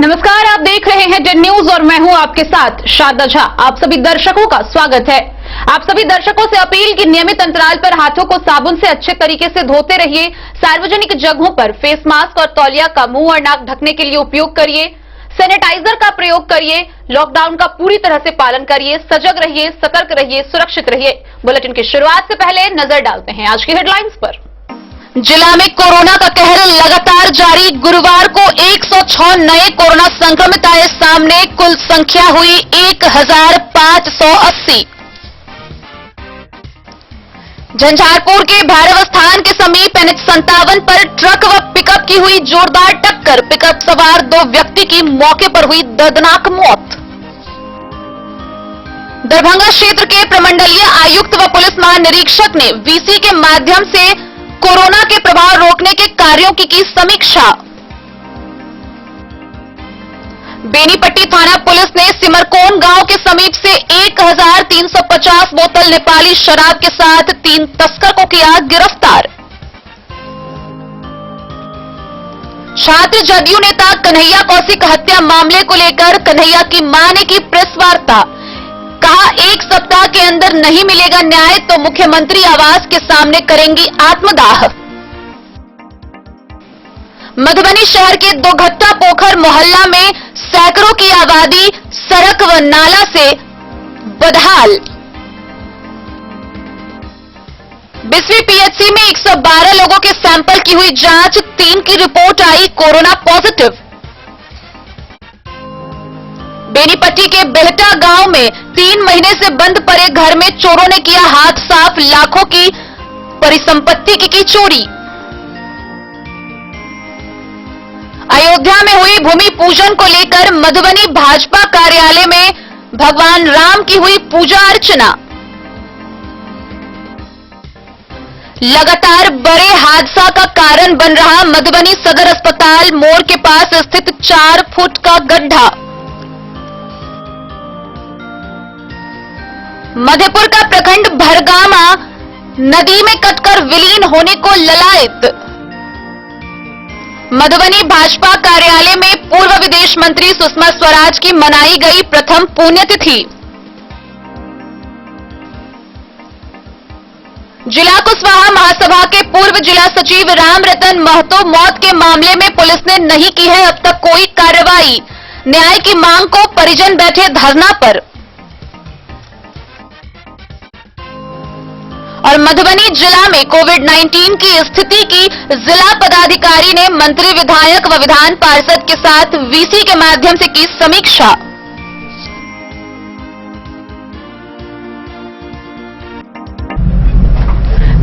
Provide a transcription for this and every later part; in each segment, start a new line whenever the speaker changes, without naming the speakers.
नमस्कार, आप देख रहे हैं डेन न्यूज और मैं हूं आपके साथ शारदा झा। आप सभी दर्शकों का स्वागत है। आप सभी दर्शकों से अपील कि नियमित अंतराल पर हाथों को साबुन से अच्छे तरीके से धोते रहिए। सार्वजनिक जगहों पर फेस मास्क और तौलिया का मुंह और नाक ढकने के लिए उपयोग करिए। सैनिटाइजर का प्रयोग करिए। लॉकडाउन का पूरी तरह से पालन करिए। सजग रहिए, सतर्क रहिए, सुरक्षित रहिए। बुलेटिन की शुरुआत से पहले नजर डालते हैं आज की हेडलाइंस पर। जिला में कोरोना का कहर लगातार जारी। गुरुवार को 106 नए कोरोना संक्रमित आए सामने। कुल संख्या हुई 1580। झंझारपुर के भैरव स्थान के समीप NH57 पर ट्रक व पिकअप की हुई जोरदार टक्कर। पिकअप सवार 2 व्यक्ति की मौके पर हुई दर्दनाक मौत। दरभंगा क्षेत्र के प्रमंडलीय आयुक्त व पुलिस महानिरीक्षक ने वीसी के माध्यम से कोरोना के प्रभाव रोकने के कार्यों की समीक्षा। बेनीपट्टी थाना पुलिस ने सिमरकोन गांव के समीप से 1350 बोतल नेपाली शराब के साथ 3 तस्कर को किया गिरफ्तार। छात्र जदयू नेता कन्हैया कौशिक हत्या मामले को लेकर कन्हैया की मां ने की प्रेस वार्ता। कहा, 1 सप्ताह के अंदर नहीं मिलेगा न्याय तो मुख्यमंत्री आवास के सामने करेंगी आत्मदाह। मधुबनी शहर के दोघट्टा पोखर मोहल्ला में सैकड़ों की आबादी सड़क व नाला से बदहाल। बिस्वी पीएचसी में 112 लोगों के सैंपल की हुई जांच। 3 की रिपोर्ट आई कोरोना पॉजिटिव। बेनीपट्टी के बेहटा गांव में 3 महीने से बंद पड़े घर में चोरों ने किया हाथ साफ। लाखों की परिसंपत्ति की चोरी। अयोध्या में हुई भूमि पूजन को लेकर मधुबनी भाजपा कार्यालय में भगवान राम की हुई पूजा अर्चना। लगातार बड़े हादसा का कारण बन रहा मधुबनी सदर अस्पताल मोड़ के पास स्थित 4 फुट का गड्ढा। मधेपुर का प्रखंड भरगामा नदी में कटकर विलीन होने को ललायत। मधुबनी भाजपा कार्यालय में पूर्व विदेश मंत्री सुषमा स्वराज की मनाई गई प्रथम पुण्यतिथि। जिला कुशवाहा महासभा के पूर्व जिला सचिव राम रतन महतो मौत के मामले में पुलिस ने नहीं की है अब तक कोई कार्रवाई। न्याय की मांग को परिजन बैठे धरना पर। और मधुबनी जिला में कोविड-19 की स्थिति की जिला पदाधिकारी ने मंत्री, विधायक व विधान पार्षद के साथ वीसी के माध्यम से की समीक्षा।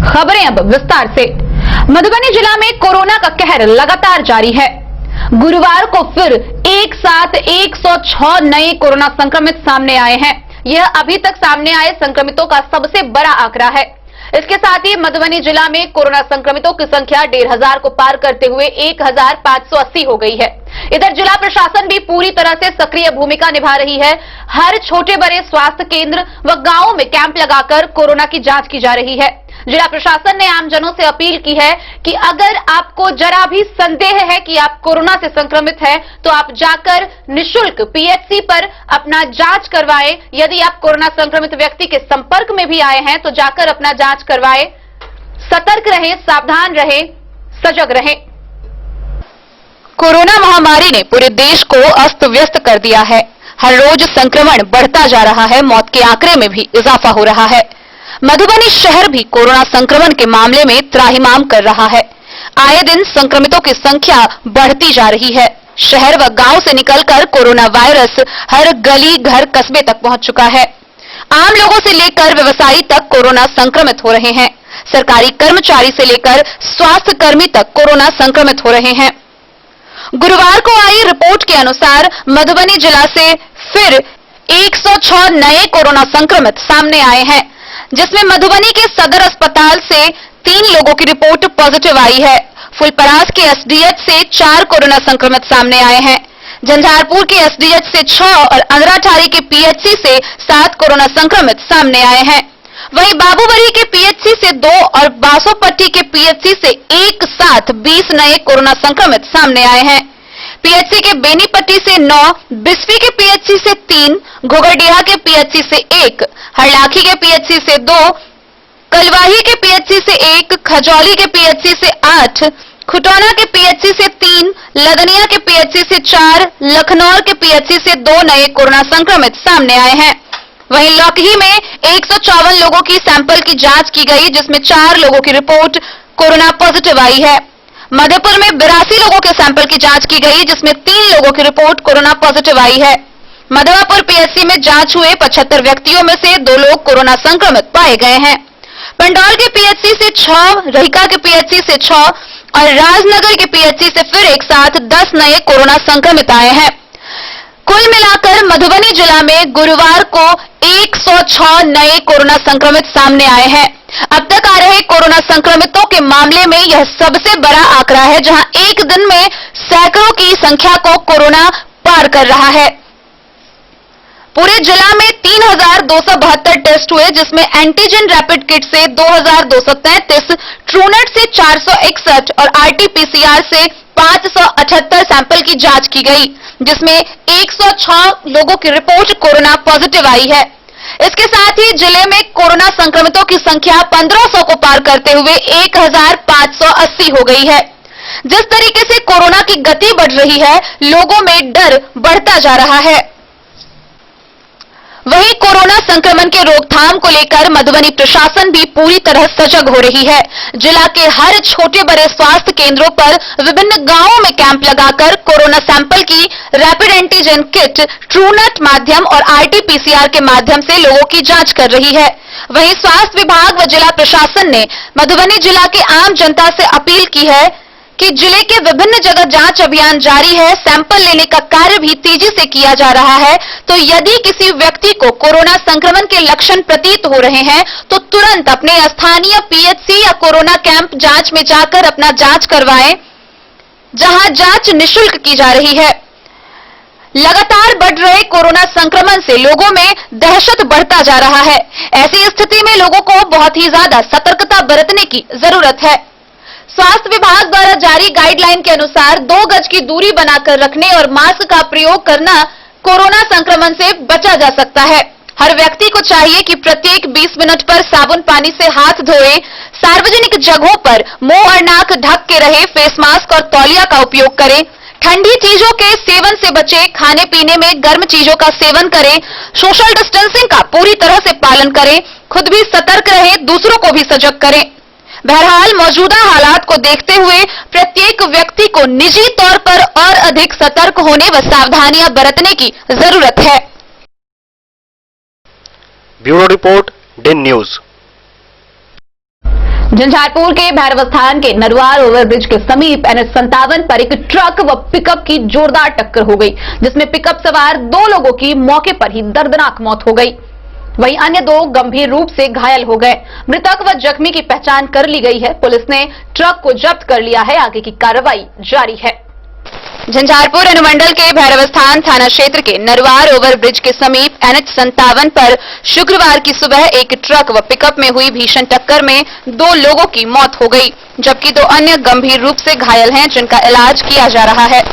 खबरें अब विस्तार से। मधुबनी जिला में कोरोना का कहर लगातार जारी है। गुरुवार को फिर एक साथ 106 नए कोरोना संक्रमित सामने आए हैं। यह अभी तक सामने आए संक्रमितों का सबसे बड़ा आंकड़ा है। इसके साथ ही मधुबनी जिला में कोरोना संक्रमितों की संख्या 1500 को पार करते हुए 1580 हो गई है। इधर जिला प्रशासन भी पूरी तरह से सक्रिय भूमिका निभा रही है। हर छोटे बड़े स्वास्थ्य केंद्र व गांवों में कैंप लगाकर कोरोना की जांच की जा रही है। जिला प्रशासन ने आमजनों से अपील की है कि अगर आपको जरा भी संदेह है कि आप कोरोना से संक्रमित हैं, तो आप जाकर निःशुल्क पीएचसी पर अपना जांच करवाएं। यदि आप कोरोना संक्रमित व्यक्ति के संपर्क में भी आए हैं तो जाकर अपना जांच करवाएं। सतर्क रहें, सावधान रहें, सजग रहें। कोरोना महामारी ने पूरे देश को अस्त व्यस्त कर दिया है। हर रोज संक्रमण बढ़ता जा रहा है। मौत के आंकड़े में भी इजाफा हो रहा है। मधुबनी शहर भी कोरोना संक्रमण के मामले में त्राहिमाम कर रहा है। आए दिन संक्रमितों की संख्या बढ़ती जा रही है। शहर व गांव से निकलकर कोरोना वायरस हर गली, घर, कस्बे तक पहुंच चुका है। आम लोगों से लेकर व्यवसायी तक कोरोना संक्रमित हो रहे हैं। सरकारी कर्मचारी से लेकर स्वास्थ्य कर्मी तक कोरोना संक्रमित हो रहे हैं। गुरुवार को आई रिपोर्ट के अनुसार मधुबनी जिला से फिर 106 नए कोरोना संक्रमित सामने आए हैं, जिसमें मधुबनी के सदर अस्पताल से 3 लोगों की रिपोर्ट पॉजिटिव आई है। फुलपरास के एसडीएच से 4 कोरोना संक्रमित सामने आए हैं। झंझारपुर के एसडीएच से 6 और अंधराठारी के पीएचसी से 7 कोरोना संक्रमित सामने आए हैं। वहीं बाबूबरी के पीएचसी से 2 और बासोपट्टी के पीएचसी से एक साथ 20 नए कोरोना संक्रमित सामने आए हैं। पीएचसी के बेनीपट्टी से 9, बिस्फी के पीएचसी से 3, घोगरडीहा के पीएचसी से 1, हरलाखी के पीएचसी से 2, कलवाही के पीएचसी से 1, खजौली के पीएचसी से 8, खुटौना के पीएचसी से 3, लदनिया के पीएचसी से 4, लखनऊ के पीएचसी से 2 नए कोरोना संक्रमित सामने आए हैं। वहीं लौकही में 154 लोगों की सैंपल की जांच की गई, जिसमें 4 लोगों की रिपोर्ट कोरोना पॉजिटिव आई है। मधुपुर में 82 लोगों के सैंपल की जांच की गई, जिसमें 3 लोगों की रिपोर्ट कोरोना पॉजिटिव आई है। मधवापुर पीएचसी में जांच हुए 75 व्यक्तियों में से 2 लोग कोरोना संक्रमित पाए गए हैं। पंडौल के पीएचसी से 6, रहिका के पीएचसी से 6 और राजनगर के पीएचसी से फिर एक साथ 10 नए कोरोना संक्रमित आए हैं। कुल मिलाकर मधुबनी जिला में गुरुवार को 106 नए कोरोना संक्रमित सामने आए हैं। अब तक आ रहे कोरोना संक्रमितों के मामले में यह सबसे बड़ा आंकड़ा है, जहां एक दिन में सैकड़ों की संख्या को कोरोना पार कर रहा है। पूरे जिला में 3,272 टेस्ट हुए, जिसमें एंटीजन रैपिड किट से 2,233, ट्रूनेट से 461 और आरटीपीसीआर से 578 सैंपल की जांच की गई, जिसमें 106 लोगों की रिपोर्ट कोरोना पॉजिटिव आई है। इसके साथ ही जिले में कोरोना संक्रमितों की संख्या 1500 को पार करते हुए 1,580 हो गई है। जिस तरीके से कोरोना की गति बढ़ रही है, लोगों में डर बढ़ता जा रहा है। वहीं कोरोना संक्रमण के रोकथाम को लेकर मधुबनी प्रशासन भी पूरी तरह सजग हो रही है। जिला के हर छोटे बड़े स्वास्थ्य केंद्रों पर विभिन्न गांवों में कैंप लगाकर कोरोना सैंपल की रैपिड एंटीजन किट, ट्रूनेट माध्यम और आरटीपीसीआर के माध्यम से लोगों की जांच कर रही है। वहीं स्वास्थ्य विभाग व जिला प्रशासन ने मधुबनी जिला के आम जनता से अपील की है कि जिले के विभिन्न जगह जांच अभियान जारी है। सैंपल लेने का कार्य भी तेजी से किया जा रहा है। तो यदि किसी व्यक्ति को कोरोना संक्रमण के लक्षण प्रतीत हो रहे हैं, तो तुरंत अपने स्थानीय पीएचसी या कोरोना कैंप जांच में जाकर अपना जांच करवाएं, जहां जांच निःशुल्क की जा रही है। लगातार बढ़ रहे कोरोना संक्रमण से लोगों में दहशत बढ़ता जा रहा है। ऐसी स्थिति में लोगों को बहुत ही ज्यादा सतर्कता बरतने की जरूरत है। स्वास्थ्य विभाग द्वारा जारी गाइडलाइन के अनुसार 2 गज की दूरी बनाकर रखने और मास्क का प्रयोग करना कोरोना संक्रमण से बचा जा सकता है। हर व्यक्ति को चाहिए कि प्रत्येक 20 मिनट पर साबुन पानी से हाथ धोए, सार्वजनिक जगहों पर मुंह और नाक ढक के रहे, फेस मास्क और तौलिया का उपयोग करें, ठंडी चीजों के सेवन से बचें, खाने पीने में गर्म चीजों का सेवन करें, सोशल डिस्टेंसिंग का पूरी तरह से पालन करें, खुद भी सतर्क रहें, दूसरों को भी सजग करें। बहरहाल मौजूदा हालात को देखते हुए प्रत्येक व्यक्ति को निजी तौर पर और अधिक सतर्क होने व सावधानियां बरतने की जरूरत है।
Bureau report, Den News.
Jhanjharpur के भैरवस्थान के नरवार ओवरब्रिज के समीप NH57 पर एक ट्रक व पिकअप की जोरदार टक्कर हो गई, जिसमें पिकअप सवार 2 लोगों की मौके पर ही दर्दनाक मौत हो गई। वहीं अन्य 2 गंभीर रूप से घायल हो गए। मृतक व जख्मी की पहचान कर ली गई है। पुलिस ने ट्रक को जब्त कर लिया है। आगे की कार्रवाई जारी है। झंझारपुर अनुमंडल के भैरवस्थान थाना क्षेत्र के नरवार ओवरब्रिज के समीप NH57 पर शुक्रवार की सुबह एक ट्रक व पिकअप में हुई भीषण टक्कर में 2 लोगों की मौत हो गई, जबकि 2 अन्य गंभीर रूप से घायल हैं, जिनका इलाज किया जा रहा है।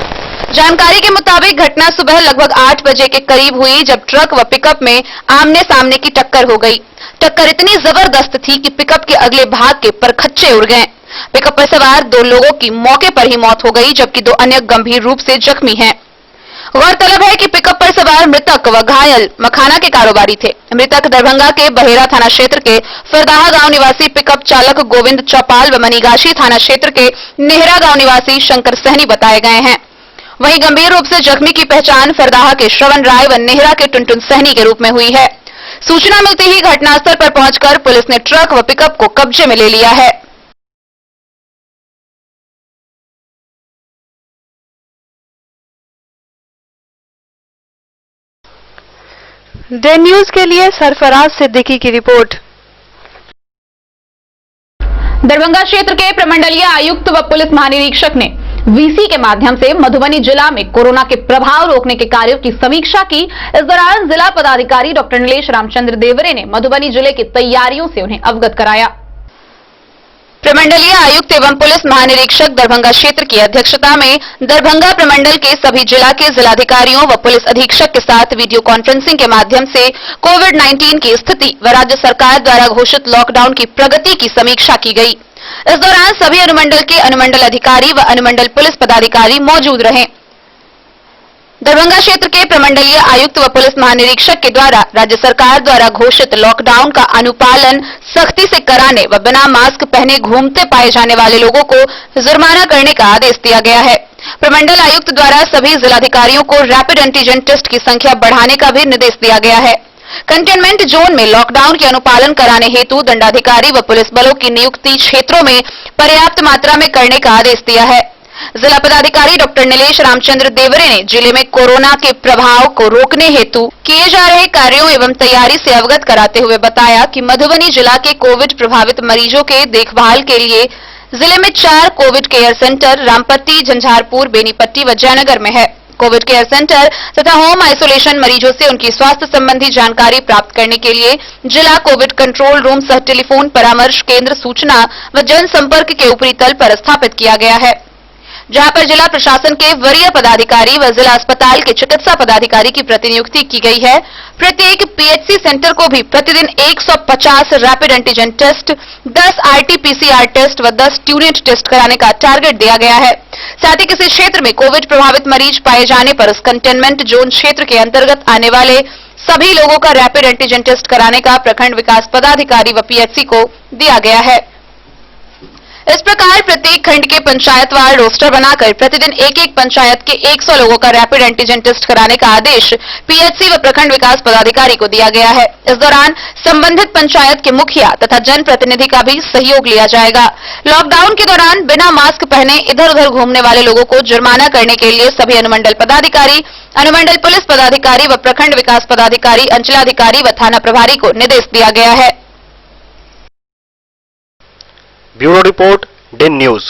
जानकारी के मुताबिक घटना सुबह लगभग 8 बजे के करीब हुई, जब ट्रक व पिकअप में आमने सामने की टक्कर हो गई। टक्कर इतनी जबरदस्त थी कि पिकअप के अगले भाग के परखच्चे उड़ गए। पिकअप पर सवार 2 लोगों की मौके पर ही मौत हो गई, जबकि 2 अन्य गंभीर रूप से जख्मी हैं। गौरतलब है कि पिकअप पर सवार मृतक व घायल मखाना के कारोबारी थे। मृतक दरभंगा के बहेरा थाना क्षेत्र के फरदाहा गांव निवासी पिकअप चालक गोविंद चौपाल व मनीगाशी थाना क्षेत्र के नेहरा गांव निवासी शंकर सहनी बताए गए हैं। वहीं गंभीर रूप से जख्मी की पहचान फरदाहा के श्रवण राय व नेहरा के टुनटुन सहनी के रूप में हुई है। सूचना मिलते ही घटनास्थल पर पहुंचकर पुलिस ने ट्रक व पिकअप को कब्जे में ले लिया है।
डे न्यूज के लिए सरफराज सिद्दीकी की रिपोर्ट।
दरभंगा क्षेत्र के प्रमंडलीय आयुक्त व पुलिस महानिरीक्षक ने वीसी के माध्यम से मधुबनी जिला में कोरोना के प्रभाव रोकने के कार्यों की समीक्षा की। इस दौरान जिला पदाधिकारी डॉक्टर नीलेश रामचंद्र देवरे ने मधुबनी जिले की तैयारियों से उन्हें अवगत कराया। प्रमंडलीय आयुक्त एवं पुलिस महानिरीक्षक दरभंगा क्षेत्र की अध्यक्षता में दरभंगा प्रमंडल के सभी जिला के जिलाधिकारियों व पुलिस अधीक्षक के साथ वीडियो कॉन्फ्रेंसिंग के माध्यम से कोविड-19 की स्थिति व राज्य सरकार द्वारा घोषित लॉकडाउन की प्रगति की समीक्षा की गई। इस दौरान सभी अनुमंडल के अनुमंडल अधिकारी व अनुमंडल पुलिस पदाधिकारी मौजूद रहे। दरभंगा क्षेत्र के प्रमंडलीय आयुक्त व पुलिस महानिरीक्षक के द्वारा राज्य सरकार द्वारा घोषित लॉकडाउन का अनुपालन सख्ती से कराने व बिना मास्क पहने घूमते पाए जाने वाले लोगों को जुर्माना करने का आदेश दिया गया है। प्रमंडल आयुक्त द्वारा सभी जिलाधिकारियों को रैपिड एंटीजन टेस्ट की संख्या बढ़ाने का भी निर्देश दिया गया है। कंटेनमेंट जोन में लॉकडाउन के अनुपालन कराने हेतु दंडाधिकारी व पुलिस बलों की नियुक्ति क्षेत्रों में पर्याप्त मात्रा में करने का आदेश दिया है। जिला पदाधिकारी डॉक्टर नीलेश रामचंद्र देवरे ने जिले में कोरोना के प्रभाव को रोकने हेतु किए जा रहे कार्यों एवं तैयारी से अवगत कराते हुए बताया कि मधुबनी जिला के कोविड प्रभावित मरीजों के देखभाल के लिए जिले में 4 Covid care centre Rampatti, Jhanjharpur, Benipatti व जयनगर में है। कोविड केयर सेंटर तथा होम आइसोलेशन मरीजों से उनकी स्वास्थ्य संबंधी जानकारी प्राप्त करने के लिए जिला कोविड कंट्रोल रूम सह टेलीफोन परामर्श केंद्र सूचना व जनसंपर्क के ऊपरी तल पर स्थापित किया गया है, जहां पर जिला प्रशासन के वरीय पदाधिकारी व जिला अस्पताल के चिकित्सा पदाधिकारी की प्रतिनियुक्ति की गई है। प्रत्येक पीएचसी सेंटर को भी प्रतिदिन 150 rapid antigen test, 10 RT PCR test व 10 ट्यूनेट टेस्ट कराने का टारगेट दिया गया है। साथ ही किसी क्षेत्र में कोविड प्रभावित मरीज पाए जाने पर उस कंटेनमेंट जोन क्षेत्र के अंतर्गत आने वाले सभी लोगों का रैपिड एंटीजन टेस्ट कराने का प्रखंड विकास पदाधिकारी व पीएचसी को दिया गया है। इस प्रकार प्रत्येक खंड के पंचायतवार रोस्टर बनाकर प्रतिदिन एक पंचायत के 100 लोगों का रैपिड एंटीजन टेस्ट कराने का आदेश पीएचसी व प्रखंड विकास पदाधिकारी को दिया गया है। इस दौरान संबंधित पंचायत के मुखिया तथा जनप्रतिनिधि का भी सहयोग लिया जाएगा। लॉकडाउन के दौरान बिना मास्क पहने इधर उधर घूमने वाले लोगों को जुर्माना करने के लिए सभी अनुमंडल पदाधिकारी, अनुमंडल पुलिस पदाधिकारी व प्रखंड विकास पदाधिकारी, अंचलाधिकारी व थाना प्रभारी को निर्देश दिया गया है।
Bureau report Den News.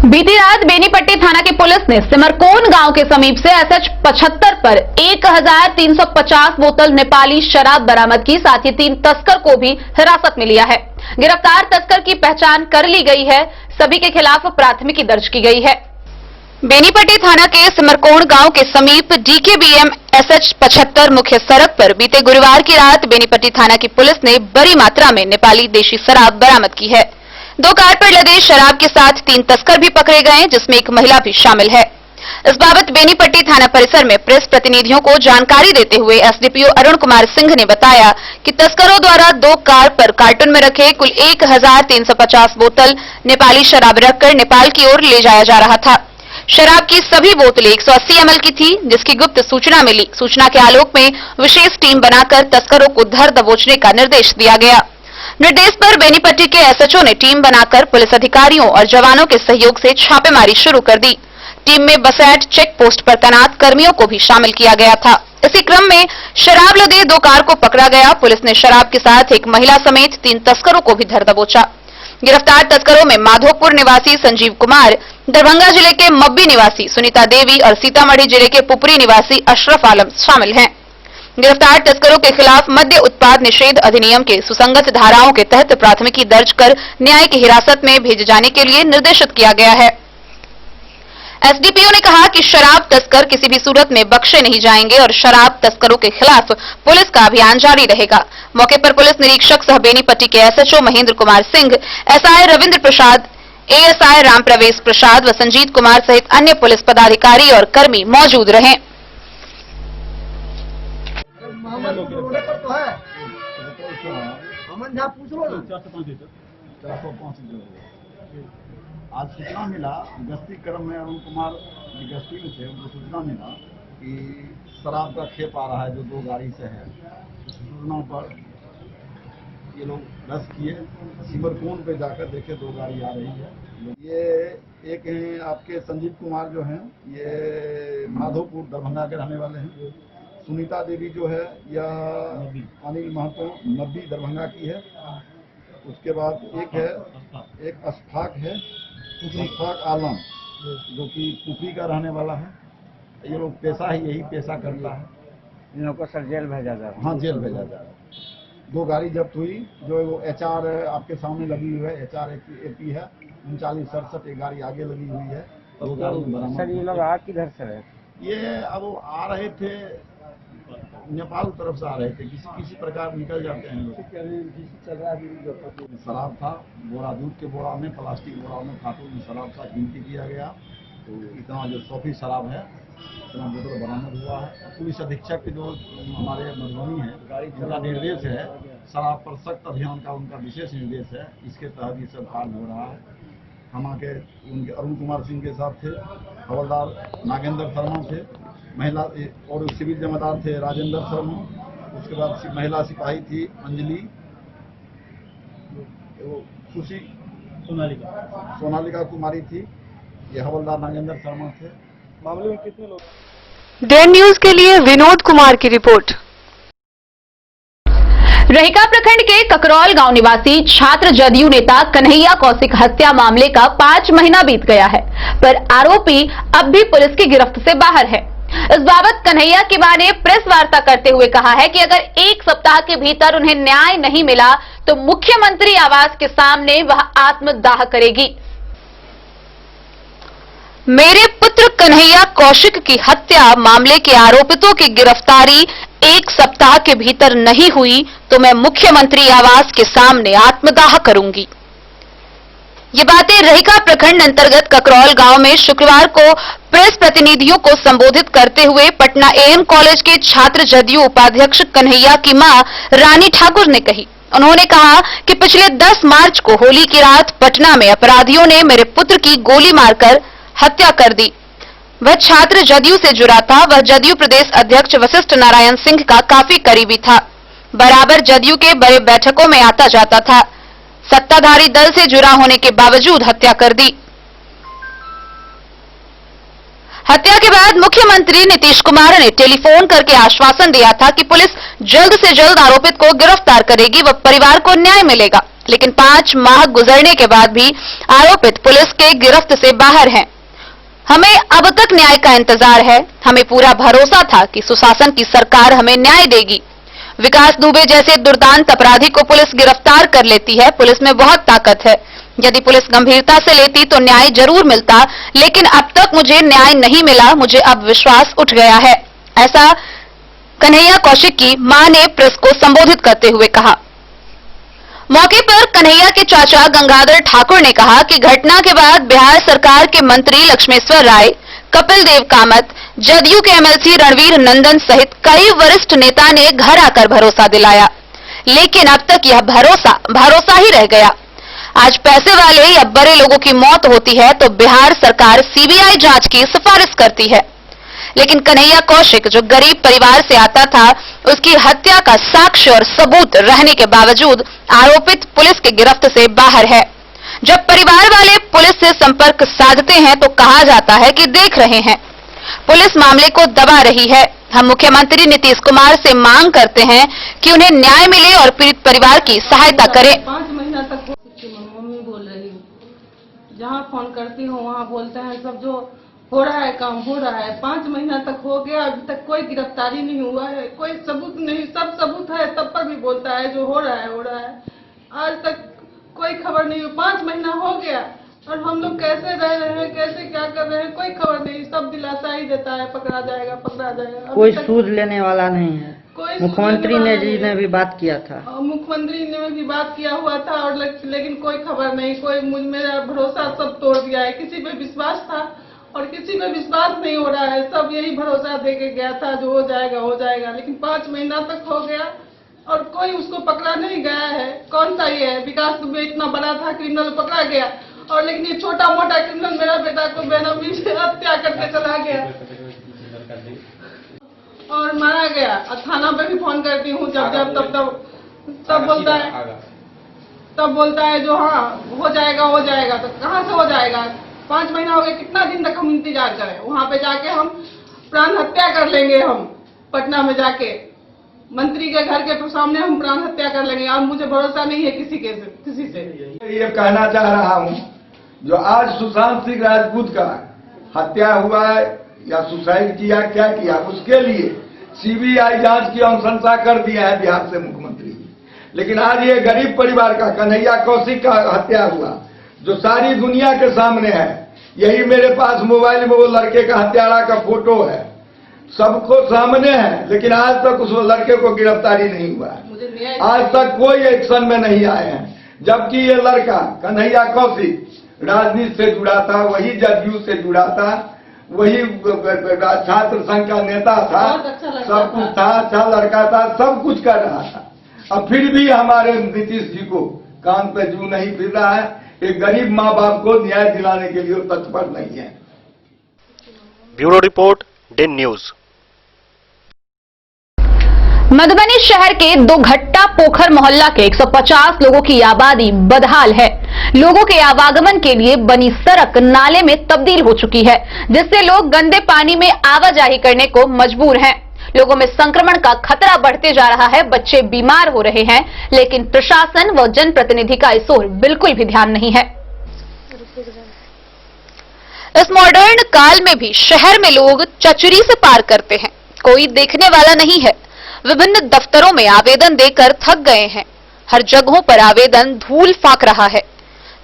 बीती रात बेनीपट्टी थाना की पुलिस ने सिमरकोन गांव के समीप से एसएच 75 पर 1350 बोतल नेपाली शराब बरामद की। साथ ही 3 तस्कर को भी हिरासत में लिया है। गिरफ्तार तस्कर की पहचान कर ली गई है। सभी के खिलाफ प्राथमिकी दर्ज की गई है। बेनीपट्टी थाना के सिमरकोन गांव के समीप डीकेबीएम एसएच 75 मुख्य सड़क पर बीते गुरुवार की रात बेनीपट्टी थाना की पुलिस ने बड़ी मात्रा में नेपाली देशी शराब बरामद की है। 2 कार पर लदे शराब के साथ 3 तस्कर भी पकड़े गए, जिसमें एक महिला भी शामिल है। इस बाबत बेनीपट्टी थाना परिसर में प्रेस प्रतिनिधियों को जानकारी देते हुए एसडीपीओ अरुण कुमार सिंह ने बताया कि तस्करों द्वारा 2 कार पर कार्टून में रखे कुल 1350 बोतल नेपाली शराब रखकर नेपाल की ओर ले जाया जा रहा था। शराब की सभी बोतलें 180 ml की थी, जिसकी गुप्त सूचना मिली। सूचना के आलोक में विशेष टीम बनाकर तस्करों को धर दबोचने का निर्देश दिया गया। निर्देश पर बेनीपट्टी के एसएचओ ने टीम बनाकर पुलिस अधिकारियों और जवानों के सहयोग से छापेमारी शुरू कर दी। टीम में बसैट चेक पोस्ट पर तैनात कर्मियों को भी शामिल किया गया था। इसी क्रम में शराब लदे 2 कार को पकड़ा गया। पुलिस ने शराब के साथ एक महिला समेत 3 तस्करों को भी धर दबोचा। गिरफ्तार तस्करों में माधोपुर निवासी संजीव कुमार, दरभंगा जिले के मब्बी निवासी सुनीता देवी और सीतामढ़ी जिले के पुपरी निवासी अशरफ आलम शामिल हैं। गिरफ्तार तस्करों के खिलाफ मद्य उत्पाद निषेध अधिनियम के सुसंगत धाराओं के तहत प्राथमिकी दर्ज कर न्यायिक हिरासत में भेजे जाने के लिए निर्देशित किया गया है। एसडीपीओ ने कहा कि शराब तस्कर किसी भी सूरत में बख्शे नहीं जाएंगे और शराब तस्करों के खिलाफ पुलिस का अभियान जारी रहेगा। मौके पर पुलिस निरीक्षक सह बेनीपट्टी के एसएचओ महेंद्र कुमार सिंह, एसआई रविंद्र प्रसाद, एएसआई राम प्रवेश प्रसाद व संजीत कुमार सहित अन्य पुलिस पदाधिकारी और कर्मी मौजूद रहे।
आज सूचना मिला, गश्ती क्रम में अरुण कुमार गश्ती में थे, उनको सूचना मिला कि शराब का खेप आ रहा है जो 2 गाड़ी से है। सूचना पर ये लोग रस किए, सिमरकोन पे जाकर देखे 2 गाड़ी आ रही है। ये एक हैं आपके संजीव कुमार जो हैं, ये माधोपुर दरभंगा के रहने वाले हैं। सुनीता देवी जो है यह अनिल महतो मब्बी दरभंगा की है। उसके बाद एक अशफाक है, अशफाक आलम जो कि पुपरी का रहने वाला है। ये लोग पेशा ही यही पेशा करता है।
इन लोगों को सर जेल भेजा जा रहा है।
हाँ, जेल भेजा जा रहा है। 2 गाड़ी जब्त हुई, जो HR आपके सामने लगी हुई है, HR AP है 3967, एक गाड़ी आगे लगी हुई है। 2 गाड़ी बरामद।
सर ये लोग आ किधर से रहे?
ये अब वो आ रहे थे, नेपाल तरफ से आ रहे थे, किसी प्रकार निकल जाते हैं लोग। शराब था, बोरा, दूध के बोरा में, प्लास्टिक बोरा में खातून में शराब का गिनती किया गया, तो इतना जो 100 शराब है इतना बोतल बरामद हुआ है। पुलिस अधीक्षक जो हमारे मधुबनी है, उनका निर्देश है, शराब पर सख्त अभियान का उनका विशेष निर्देश है। इसके तहत ये सब कार्य हो रहा है। हम आके उनके अरुण कुमार सिंह के साथ थे, हवलदार नागेंद्र शर्मा थे, महिला और सिविल जमादार थे राजेंद्र शर्मा, उसके बाद महिला सिपाही थी अंजलि, सुशी सोनालिका कुमारी थी, ये हवलदार नागेंद्र शर्मा थे।
मामले में कितने लोग?
डे न्यूज के लिए विनोद कुमार की रिपोर्ट।
रहिका प्रखंड के ककरौल गांव निवासी छात्र जदयू नेता कन्हैया कौशिक हत्या मामले का 5 महीना बीत गया है, पर आरोपी अब भी पुलिस की गिरफ्त से बाहर है। इस बाबत कन्हैया की मां ने प्रेस वार्ता करते हुए कहा है कि अगर 1 सप्ताह के भीतर उन्हें न्याय नहीं मिला तो मुख्यमंत्री आवास के सामने वह आत्मदाह करेगी। मेरे पुत्र कन्हैया कौशिक की हत्या मामले के आरोपितों की गिरफ्तारी 1 सप्ताह के भीतर नहीं हुई तो मैं मुख्यमंत्री आवास के सामने आत्मदाह करूंगी। ये बातें रहिका प्रखंड अंतर्गत ककरौल गांव में शुक्रवार को प्रेस प्रतिनिधियों को संबोधित करते हुए पटना AM कॉलेज के छात्र जदयू उपाध्यक्ष कन्हैया की मां रानी ठाकुर ने कही। उन्होंने कहा कि पिछले 10 मार्च को होली की रात पटना में अपराधियों ने मेरे पुत्र की गोली मारकर हत्या कर दी। वह छात्र जदयू से जुड़ा था। वह जदयू प्रदेश अध्यक्ष वशिष्ठ नारायण सिंह का काफी करीबी था। बराबर जदयू के बड़े बैठकों में आता जाता था। सत्ताधारी दल से जुड़ा होने के बावजूद हत्या कर दी। हत्या के बाद मुख्यमंत्री नीतीश कुमार ने टेलीफोन करके आश्वासन दिया था कि पुलिस जल्द से जल्द आरोपित को गिरफ्तार करेगी व परिवार को न्याय मिलेगा, लेकिन 5 माह गुजरने के बाद भी आरोपित पुलिस के गिरफ्त से बाहर हैं। हमें अब तक न्याय का इंतजार है। हमें पूरा भरोसा था कि सुशासन की सरकार हमें न्याय देगी। विकास दुबे जैसे दुर्दांत अपराधी को पुलिस गिरफ्तार कर लेती है। पुलिस में बहुत ताकत है। यदि पुलिस गंभीरता से लेती तो न्याय जरूर मिलता, लेकिन अब तक मुझे न्याय नहीं मिला। मुझे अब विश्वास उठ गया है, ऐसा कन्हैया कौशिक की मां ने प्रेस को संबोधित करते हुए कहा। मौके पर कन्हैया के चाचा गंगाधर ठाकुर ने कहा कि घटना के बाद बिहार सरकार के मंत्री लक्ष्मेश्वर राय, कपिल देव कामत, जदयू के MLC रणवीर नंदन सहित कई वरिष्ठ नेता ने घर आकर भरोसा दिलाया, लेकिन अब तक यह भरोसा ही रह गया। आज पैसे वाले या बड़े लोगों की मौत होती है तो बिहार सरकार CBI जांच की सिफारिश करती है, लेकिन कन्हैया कौशिक जो गरीब परिवार से आता था, उसकी हत्या का साक्ष्य और सबूत रहने के बावजूद आरोपित पुलिस के गिरफ्त से बाहर है। जब परिवार वाले पुलिस से संपर्क साधते हैं तो कहा जाता है कि देख रहे हैं। पुलिस मामले को दबा रही है। हम मुख्यमंत्री नीतीश कुमार से मांग करते हैं कि उन्हें न्याय मिले और पीड़ित परिवार की सहायता करें।
5 महीना तक मम्मी बोल रही हूँ, जहाँ फोन करती हूँ वहाँ बोलते हैं सब जो हो रहा है काम हो रहा है। 5 महीना तक हो गया, अभी तक कोई गिरफ्तारी नहीं हुआ है, कोई सबूत नहीं। सब सबूत है तब पर भी बोलता है जो हो रहा है हो रहा है। आज तक कोई खबर नहीं। 5 महीना हो गया और हम लोग कैसे रह रहे हैं, कैसे क्या कर रहे हैं, कोई खबर नहीं। सब दिलासा ही देता है पकड़ा जाएगा पकड़ा जाएगा।
कोई सूद लेने वाला नहीं है। मुख्यमंत्री ने भी बात किया था।
मुख्यमंत्री ने भी बात किया हुआ था और लेकिन कोई खबर नहीं। कोई मेरा भरोसा सब तोड़ दिया है। किसी पे विश्वास था और किसी पे विश्वास नहीं हो रहा है। सब यही भरोसा दे के गया था जो हो जाएगा, लेकिन 5 महीना तक हो गया और कोई उसको पकड़ा नहीं गया है। कौन सा ये है? विकास दुबे इतना बड़ा था क्रिमिनल पकड़ा गया, और लेकिन ये छोटा मोटा क्रिमिनल मेरा बेटा को बेनामी से हत्या करके चला गया और मारा गया। और थाना पे भी फोन करती हूँ जब तब बोलता है जो हाँ हो जाएगा। तो कहाँ से हो जाएगा? 5 महीना हो गया। कितना दिन तक हम इंतजार करें? वहाँ पे जाके हम प्राण हत्या कर लेंगे। हम पटना में जाके मंत्री के घर के सामने हम प्राण हत्या कर लेंगे। अब मुझे भरोसा नहीं है किसी से।
ये कहना चाह रहा हूँ, जो आज सुशांत सिंह राजपूत का हत्या हुआ है या सुसाइड किया, क्या किया, उसके लिए CBI जांच की अनुशंसा कर दिया है बिहार से मुख्यमंत्री। लेकिन आज ये गरीब परिवार का कन्हैया कौशिक का हत्या हुआ, जो सारी दुनिया के सामने है। यही मेरे पास मोबाइल में वो लड़के का हत्यारा का फोटो है, सबको सामने है, लेकिन आज तक उस लड़के को गिरफ्तारी नहीं हुआ है। आज तक कोई एक्शन में नहीं आए हैं, जबकि ये लड़का कन्हैया कौशिक राजनीति से जुड़ा था, वही जदयू से जुड़ा था, वही छात्र संघ का नेता था, सब कुछ था, अच्छा लड़का था, सब कुछ कर रहा था। अब फिर भी हमारे नीतीश जी को कान पे जू नहीं फिर रहा है। एक गरीब माँ बाप को न्याय दिलाने के लिए तत्पर नहीं है।
Bureau report, Den News.
Madhubani शहर के दोघट्टा पोखर मोहल्ला के 150 लोगों की आबादी बदहाल है। लोगों के आवागमन के लिए बनी सड़क नाले में तब्दील हो चुकी है, जिससे लोग गंदे पानी में आवाजाही करने को मजबूर हैं। लोगों में संक्रमण का खतरा बढ़ते जा रहा है, बच्चे बीमार हो रहे हैं, लेकिन प्रशासन व जनप्रतिनिधि का इस ओर बिल्कुल भी ध्यान नहीं है। इस मॉडर्न काल में भी शहर में लोग चचरी से पार करते हैं, कोई देखने वाला नहीं है। विभिन्न दफ्तरों में आवेदन देकर थक गए हैं। हर जगहों पर आवेदन धूल फाक रहा है।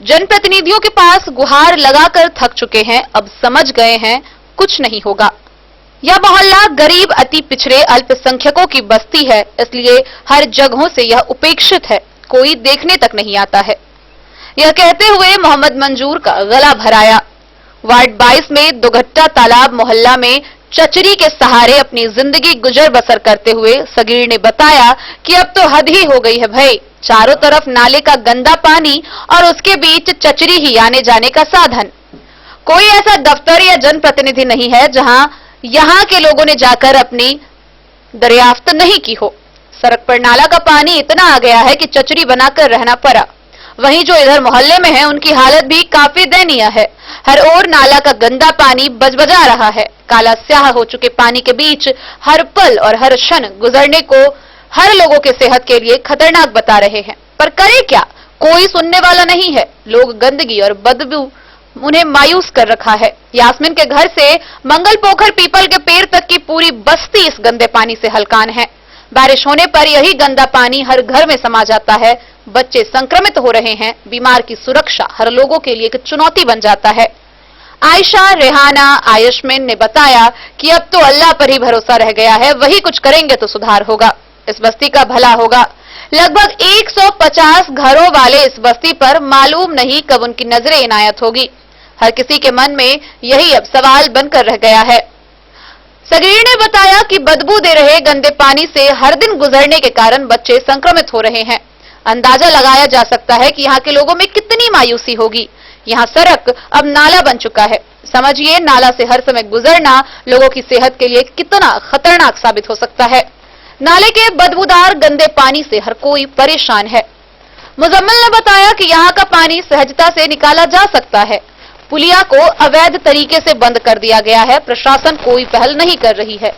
जनप्रतिनिधियों के पास गुहार लगाकर थक चुके हैं, अब समझ गए हैं कुछ नहीं होगा। यह मोहल्ला गरीब, अति पिछड़े अल्पसंख्यकों की बस्ती है, इसलिए हर जगहों से यह उपेक्षित है, कोई देखने तक नहीं आता है। यह कहते हुए मोहम्मद मंजूर का गला भराया। वार्ड 22 में दोघट्टा तालाब मोहल्ला में चचरी के सहारे अपनी जिंदगी गुजर बसर करते हुए सगीर ने बताया कि अब तो हद ही हो गई है भाई, चारों तरफ नाले का गंदा पानी और उसके बीच चचरी ही आने जाने का साधन। कोई ऐसा दफ्तर या जनप्रतिनिधि नहीं है जहां यहां के लोगों ने जाकर अपनी दरियाफ्त नहीं की हो। सड़क पर नाला का पानी इतना आ गया है कि चचरी बनाकर रहना पड़ा। वहीं जो इधर मोहल्ले में है उनकी हालत भी काफी दयनीय है। हर ओर नाला का गंदा पानी बजबजा रहा है। काला स्याह हो चुके पानी के बीच हर पल और हर क्षण गुजरने को हर लोगों के सेहत के लिए खतरनाक बता रहे हैं, पर करे क्या, कोई सुनने वाला नहीं है। लोग गंदगी और बदबू उन्हें मायूस कर रखा है। यास्मीन के घर से मंगल पोखर पीपल के पेड़ तक की पूरी बस्ती इस गंदे पानी से हलकान है। बारिश होने पर यही गंदा पानी हर घर में समा जाता है। बच्चे संक्रमित हो रहे हैं। बीमार की सुरक्षा हर लोगों के लिए एक चुनौती बन जाता है। आयशा, रेहाना, आयुष्मान ने बताया कि अब तो अल्लाह पर ही भरोसा रह गया है, वही कुछ करेंगे तो सुधार होगा, इस बस्ती का भला होगा। लगभग 150 घरों वाले इस बस्ती पर मालूम नहीं कब उनकी नजरें इनायत होगी। हर किसी के मन में यही अब सवाल बनकर रह गया है। सगीर ने बताया कि बदबू दे रहे गंदे पानी से हर दिन गुजरने के कारण बच्चे संक्रमित हो रहे हैं। अंदाजा लगाया जा सकता है कि यहाँ के लोगों में कितनी मायूसी होगी। यहाँ सड़क अब नाला बन चुका है। समझिए नाला से हर समय गुजरना लोगों की सेहत के लिए कितना खतरनाक साबित हो सकता है। नाले के बदबूदार गंदे पानी से हर कोई परेशान है। मुजम्मिल ने बताया कि यहाँ का पानी सहजता से निकाला जा सकता है। पुलिया को अवैध तरीके से बंद कर दिया गया है, प्रशासन कोई पहल नहीं कर रही है।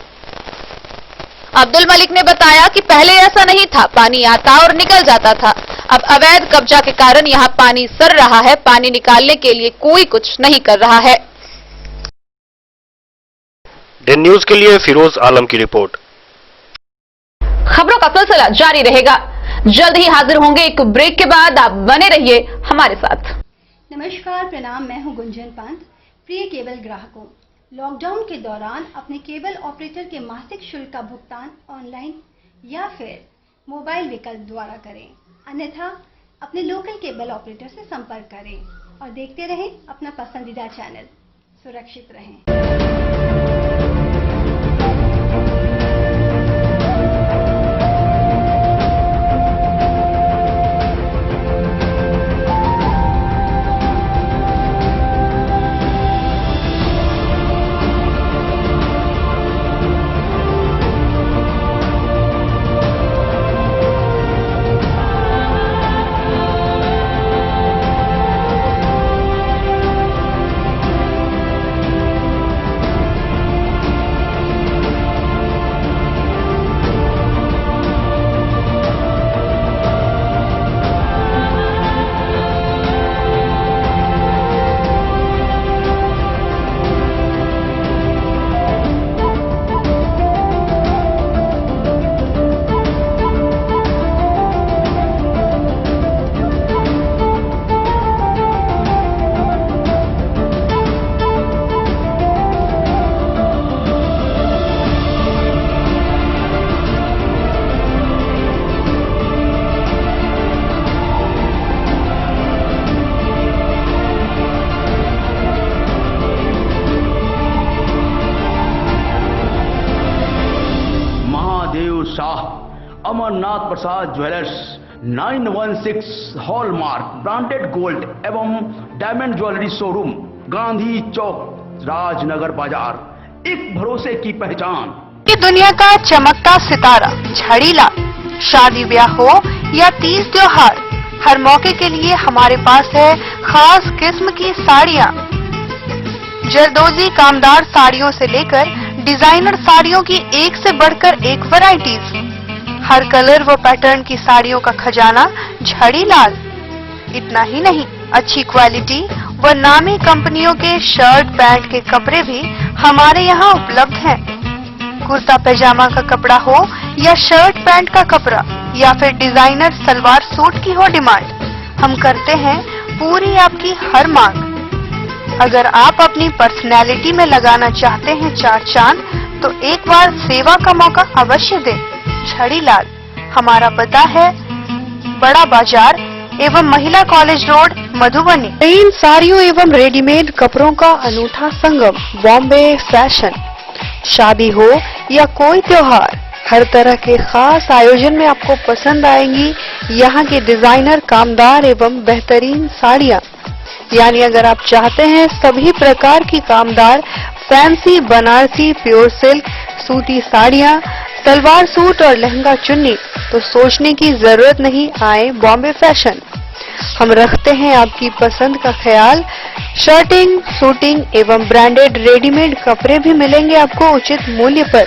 अब्दुल मलिक ने बताया कि पहले ऐसा नहीं था, पानी आता और निकल जाता था। अब अवैध कब्जा के कारण यहाँ पानी सर रहा है, पानी निकालने के लिए कोई कुछ नहीं कर रहा है।
डेन न्यूज के लिए फिरोज आलम की रिपोर्ट।
खबरों का सिलसिला जारी रहेगा, जल्द ही हाजिर होंगे एक ब्रेक के बाद। आप बने रहिए हमारे साथ।
नमस्कार, प्रणाम, मैं हूं गुंजन पंत। प्रिय केबल ग्राहकों, लॉकडाउन के दौरान अपने केबल ऑपरेटर के मासिक शुल्क का भुगतान ऑनलाइन या फिर मोबाइल विकल्प द्वारा करें, अन्यथा अपने लोकल केबल ऑपरेटर से संपर्क करें और देखते रहें अपना पसंदीदा चैनल। सुरक्षित रहें।
रामनाथ प्रसाद ज्वेलर्स 916 हॉलमार्क ब्रांडेड गोल्ड एवं डायमंड ज्वेलरी शोरूम, गांधी चौक, राजनगर बाजार, एक भरोसे की पहचान।
की दुनिया का चमकता सितारा झाड़ीलाल। शादी ब्याह हो या तीज त्योहार, हर मौके के लिए हमारे पास है खास किस्म की साड़ियाँ। जरदोजी कामदार साड़ियों से लेकर डिजाइनर साड़ियों की एक से बढ़कर एक वैरायटीज, हर कलर व पैटर्न की साड़ियों का खजाना झाड़ीलाल। इतना ही नहीं, अच्छी क्वालिटी व नामी कंपनियों के शर्ट पैंट के कपड़े भी हमारे यहाँ उपलब्ध हैं। कुर्ता पैजामा का कपड़ा हो या शर्ट पैंट का कपड़ा या फिर डिजाइनर सलवार सूट की हो डिमांड, हम करते हैं पूरी आपकी हर मांग। अगर आप अपनी पर्सनैलिटी में लगाना चाहते हैं चार चांद, तो एक बार सेवा का मौका अवश्य दें। झाड़ीलाल, हमारा पता है बड़ा बाजार एवं महिला कॉलेज रोड, मधुबनी। इन साड़ियों एवं रेडीमेड कपड़ों का अनूठा संगम, बॉम्बे फैशन। शादी हो या कोई त्योहार, हर तरह के खास आयोजन में आपको पसंद आएंगी यहाँ के डिजाइनर कामदार एवं बेहतरीन साड़ियाँ। यानी अगर आप चाहते हैं सभी प्रकार की कामदार फैंसी बनारसी प्योर सिल्क सूती साड़ियाँ, सलवार सूट और लहंगा चुन्नी, तो सोचने की जरूरत नहीं, आए बॉम्बे फैशन। हम रखते हैं आपकी पसंद का ख्याल। शर्टिंग, सूटिंग एवं ब्रांडेड रेडीमेड कपड़े भी मिलेंगे आपको उचित मूल्य पर।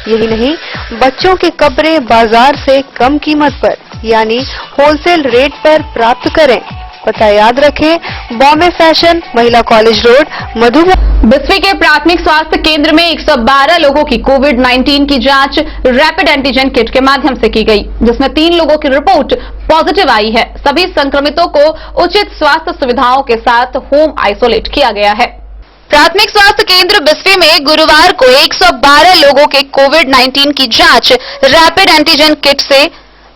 यही नहीं, बच्चों के कपड़े बाजार से कम कीमत पर यानी होलसेल रेट पर प्राप्त करें। पता याद रखें, बॉम्बे फैशन, महिला कॉलेज रोड, मधुबनी।
बिस्फी के प्राथमिक स्वास्थ्य केंद्र में 112 लोगों की कोविड-19 की जांच रैपिड एंटीजन किट के माध्यम से की गई, जिसमें 3 लोगों की रिपोर्ट पॉजिटिव आई है। सभी संक्रमितों को उचित स्वास्थ्य सुविधाओं के साथ होम आइसोलेट किया गया है। प्राथमिक स्वास्थ्य केंद्र बिस्फी में गुरुवार को 112 लोगों के कोविड-19 की जांच रैपिड एंटीजन किट से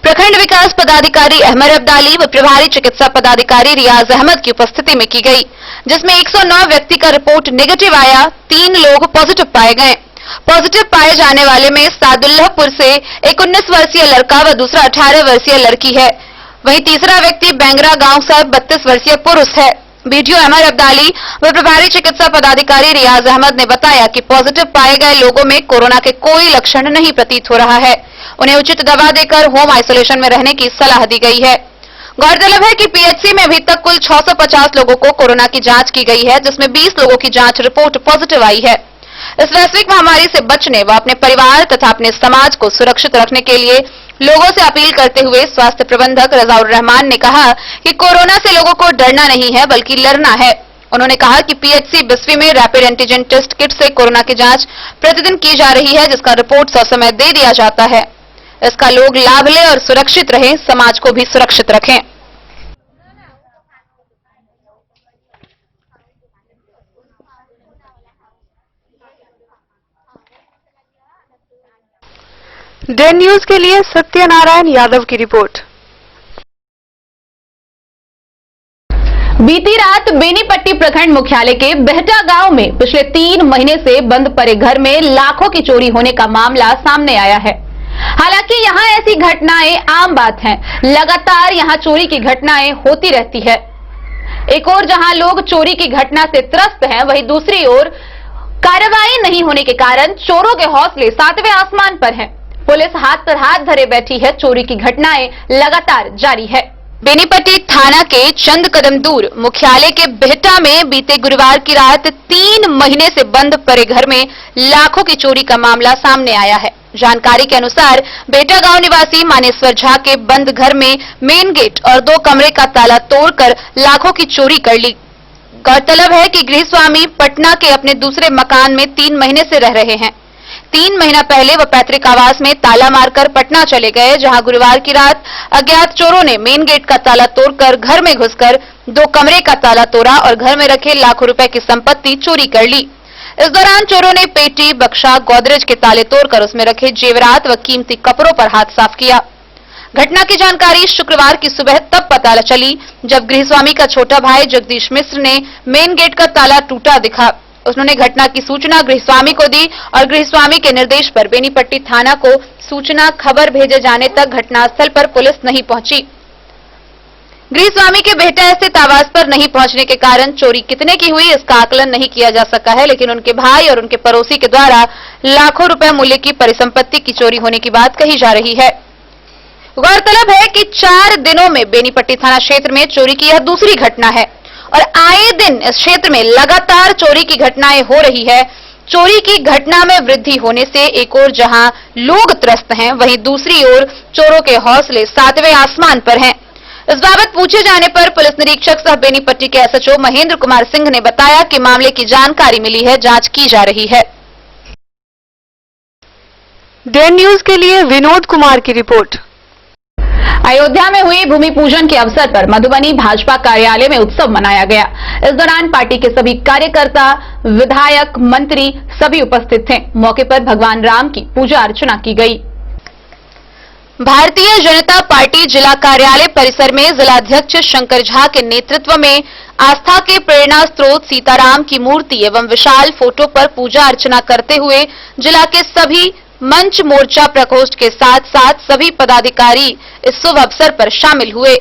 प्रखंड विकास पदाधिकारी अहमद अब्दाली व प्रभारी चिकित्सा पदाधिकारी रियाज अहमद की उपस्थिति में की गई, जिसमें 109 व्यक्ति का रिपोर्ट नेगेटिव आया। 3 लोग पॉजिटिव पाए गए। पॉजिटिव पाए जाने वाले में सादुल्लाहपुर से एक 19 वर्षीय लड़का व दूसरा 18 वर्षीय लड़की है। वहीं तीसरा व्यक्ति बैंगरा गांव से 32 वर्षीय पुरुष है। बीडीओ अहमद अब्दाली व प्रभारी चिकित्सा पदाधिकारी रियाज अहमद ने बताया कि पॉजिटिव पाए गए लोगों में कोरोना के कोई लक्षण नहीं प्रतीत हो रहा है। उन्हें उचित दवा देकर होम आइसोलेशन में रहने की सलाह दी गई है। गौरतलब है कि पीएचसी में अभी तक कुल 650 लोगों को कोरोना की जांच की गई है, जिसमें 20 लोगों की जांच रिपोर्ट पॉजिटिव आई है। इस वैश्विक महामारी से बचने व अपने परिवार तथा अपने समाज को सुरक्षित रखने के लिए लोगों से अपील करते हुए स्वास्थ्य प्रबंधक रजाउर रहमान ने कहा कि कोरोना से लोगों को डरना नहीं है बल्कि लड़ना है। उन्होंने कहा कि पीएचसी बिस्फी में रैपिड एंटीजन टेस्ट किट से कोरोना की जांच प्रतिदिन की जा रही है, जिसका रिपोर्ट ससमय दे दिया जाता है। इसका लोग लाभ लें और सुरक्षित रहें, समाज को भी सुरक्षित रखें।
डे न्यूज के लिए सत्यनारायण यादव की रिपोर्ट।
बीती रात बेनीपट्टी प्रखंड मुख्यालय के बेहटा गांव में पिछले 3 महीने से बंद पड़े घर में लाखों की चोरी होने का मामला सामने आया है। हालांकि यहां ऐसी घटनाएं आम बात हैं। लगातार यहां चोरी की घटनाएं होती रहती है। एक ओर जहां लोग चोरी की घटना से त्रस्त हैं, वहीं दूसरी ओर कार्रवाई नहीं होने के कारण चोरों के हौसले 7वें आसमान पर हैं। पुलिस हाथ पर हाथ धरे बैठी है। चोरी की घटनाएं लगातार जारी है। बेनीपट्टी थाना के चंद कदम दूर मुख्यालय के बेहटा में बीते गुरुवार की रात 3 महीने से बंद पड़े घर में लाखों की चोरी का मामला सामने आया है। जानकारी के अनुसार बेहटा गांव निवासी मानेश्वर झा के बंद घर में मेन गेट और 2 कमरे का ताला तोड़कर लाखों की चोरी कर ली। गौरतलब है कि गृहस्वामी पटना के अपने दूसरे मकान में 3 महीने से रह रहे हैं। 3 महीना पहले वह पैतृक आवास में ताला मारकर पटना चले गए, जहां गुरुवार की रात अज्ञात चोरों ने मेन गेट का ताला तोड़कर घर में घुसकर 2 कमरे का ताला तोड़ा और घर में रखे लाखों रुपए की संपत्ति चोरी कर ली। इस दौरान चोरों ने पेटी, बक्सा, गोदरेज के ताले तोड़कर उसमें रखे जेवरात व कीमती कपड़ों पर हाथ साफ किया। घटना की जानकारी शुक्रवार की सुबह तब पता चली जब गृहस्वामी का छोटा भाई जगदीश मिश्र ने मेन गेट का ताला टूटा दिखा। उन्होंने घटना की सूचना गृहस्वामी को दी और गृहस्वामी के निर्देश पर बेनीपट्टी थाना को सूचना खबर भेजे जाने तक घटनास्थल पर पुलिस नहीं पहुंची। गृहस्वामी के बेहटा स्थित आवास पर नहीं पहुंचने के कारण चोरी कितने की हुई इसका आकलन नहीं किया जा सका है, लेकिन उनके भाई और उनके पड़ोसी के द्वारा लाखों रुपए मूल्य की परिसंपत्ति की चोरी होने की बात कही जा रही है। गौरतलब है कि 4 दिनों में बेनीपट्टी थाना क्षेत्र में चोरी की यह दूसरी घटना है और आए दिन इस क्षेत्र में लगातार चोरी की घटनाएं हो रही है। चोरी की घटना में वृद्धि होने से एक ओर जहां लोग त्रस्त हैं, वहीं दूसरी ओर चोरों के हौसले 7वें आसमान पर हैं। इस बाबत पूछे जाने पर पुलिस निरीक्षक सह बेनीपट्टी के एसएचओ महेंद्र कुमार सिंह ने बताया कि मामले की जानकारी मिली है, जांच की जा रही है।
डेन न्यूज के लिए विनोद कुमार की रिपोर्ट।
अयोध्या में हुई भूमि पूजन के अवसर पर मधुबनी भाजपा कार्यालय में उत्सव मनाया गया। इस दौरान पार्टी के सभी कार्यकर्ता, विधायक, मंत्री सभी उपस्थित थे। मौके पर भगवान राम की पूजा अर्चना की गई। भारतीय जनता पार्टी जिला कार्यालय परिसर में जिलाध्यक्ष शंकर झा के नेतृत्व में आस्था के प्रेरणा स्रोत सीताराम की मूर्ति एवं विशाल फोटो पर पूजा अर्चना करते हुए जिला के सभी मंच मोर्चा प्रकोष्ठ के साथ साथ सभी पदाधिकारी इस शुभ अवसर पर शामिल हुए।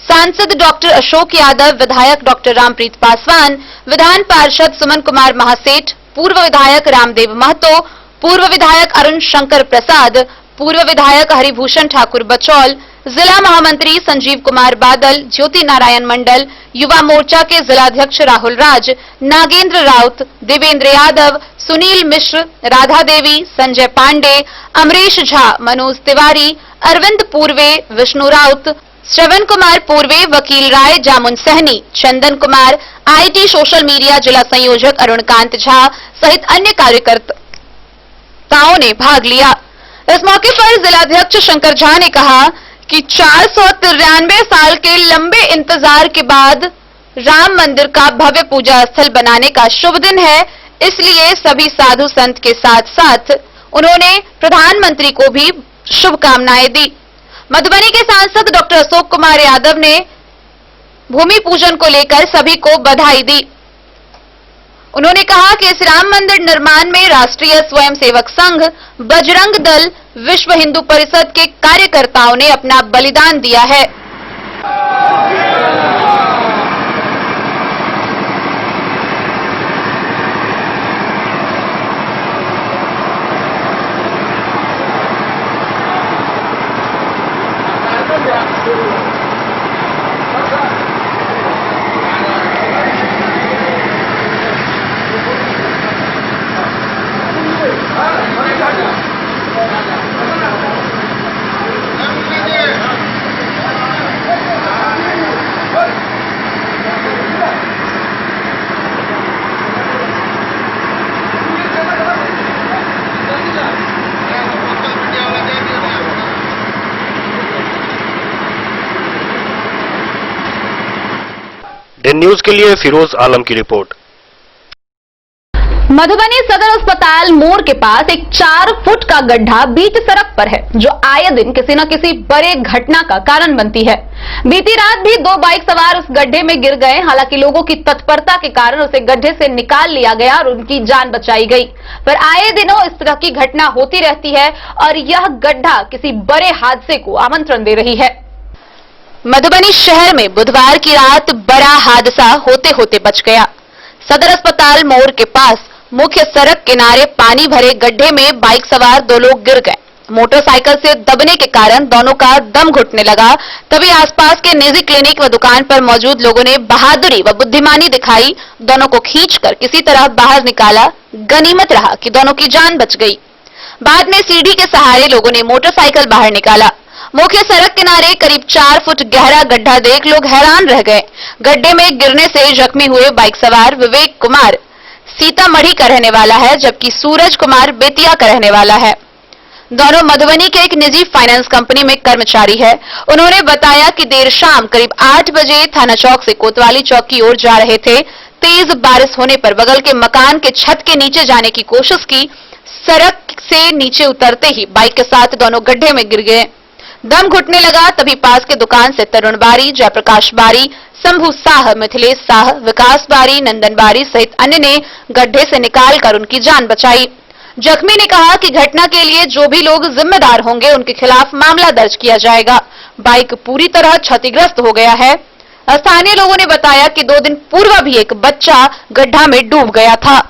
सांसद डॉक्टर अशोक यादव, विधायक डॉक्टर रामप्रीत पासवान, विधान पार्षद सुमन कुमार महासेठ, पूर्व विधायक रामदेव महतो, पूर्व विधायक अरुण शंकर प्रसाद, पूर्व विधायक हरिभूषण ठाकुर बचौल, जिला महामंत्री संजीव कुमार बादल, ज्योति नारायण मंडल, युवा मोर्चा के जिलाध्यक्ष राहुल राज, नागेंद्र राउत, देवेंद्र यादव, सुनील मिश्र, राधा देवी, संजय पांडे, अमरीश झा, मनोज तिवारी, अरविंद पूर्वे, विष्णु राउत, श्रवण कुमार पूर्वे, वकील राय, जामुन Sahni, Chandan Kumar, IT social media जिला संयोजक अरुणकांत झा सहित अन्य कार्यकर्ताओं ने भाग लिया। इस मौके पर जिलाध्यक्ष शंकर झा ने कहा कि 493 साल के लंबे इंतजार के बाद राम मंदिर का भव्य पूजा स्थल बनाने का शुभ दिन है, इसलिए सभी साधु संत के साथ साथ उन्होंने प्रधानमंत्री को भी शुभकामनाएं दी। मधुबनी के सांसद डॉक्टर अशोक कुमार यादव ने भूमि पूजन को लेकर सभी को बधाई दी। उन्होंने कहा कि इस राम मंदिर निर्माण में राष्ट्रीय स्वयंसेवक संघ, बजरंग दल, विश्व हिंदू परिषद के कार्यकर्ताओं ने अपना बलिदान दिया है।
डेन न्यूज के लिए फिरोज आलम की रिपोर्ट।
मधुबनी सदर अस्पताल मोड़ के पास एक 4 फुट का गड्ढा बीच सड़क पर है, जो आए दिन किसी न किसी बड़े घटना का कारण बनती है। बीती रात भी 2 बाइक सवार उस गड्ढे में गिर गए। हालांकि लोगों की तत्परता के कारण उसे गड्ढे से निकाल लिया गया और उनकी जान बचाई गई, पर आए दिनों इस तरह की घटना होती रहती है और यह गड्ढा किसी बड़े हादसे को आमंत्रण दे रही है। मधुबनी शहर में बुधवार की रात बड़ा हादसा होते होते बच गया। सदर अस्पताल मोड़ के पास मुख्य सड़क किनारे पानी भरे गड्ढे में बाइक सवार 2 लोग गिर गए। मोटरसाइकिल से दबने के कारण दोनों का दम घुटने लगा। तभी आसपास के निजी क्लिनिक व दुकान पर मौजूद लोगों ने बहादुरी व बुद्धिमानी दिखाई, दोनों को खींचकर किसी तरह बाहर निकाला। गनीमत रहा कि दोनों की जान बच गई। बाद में सीढ़ी के सहारे लोगों ने मोटरसाइकिल बाहर निकाला। मुख्य सड़क किनारे करीब 4 फुट गहरा गड्ढा देख लोग हैरान रह गए। गड्ढे में गिरने से जख्मी हुए बाइक सवार विवेक कुमार सीतामढ़ी का रहने वाला है, जबकि सूरज कुमार बेतिया का रहने वाला है। दोनों मधुबनी के एक निजी फाइनेंस कंपनी में कर्मचारी है। उन्होंने बताया कि देर शाम करीब 8 बजे थाना चौक से कोतवाली चौक की ओर जा रहे थे। तेज बारिश होने पर बगल के मकान के छत के नीचे जाने की कोशिश की। सड़क से नीचे उतरते ही बाइक के साथ दोनों गड्ढे में गिर गए। दम घुटने लगा तभी पास के दुकान से तरुण बारी, जयप्रकाश बारी, शंभू साह, मिथिलेश साह, विकास बारी, नंदन बारी सहित अन्य ने गड्ढे से निकालकर उनकी जान बचाई। जख्मी ने कहा कि घटना के लिए जो भी लोग जिम्मेदार होंगे उनके खिलाफ मामला दर्ज किया जाएगा। बाइक पूरी तरह क्षतिग्रस्त हो गया है। स्थानीय लोगों ने बताया कि 2 दिन पूर्व भी एक बच्चा गड्ढा में डूब गया था।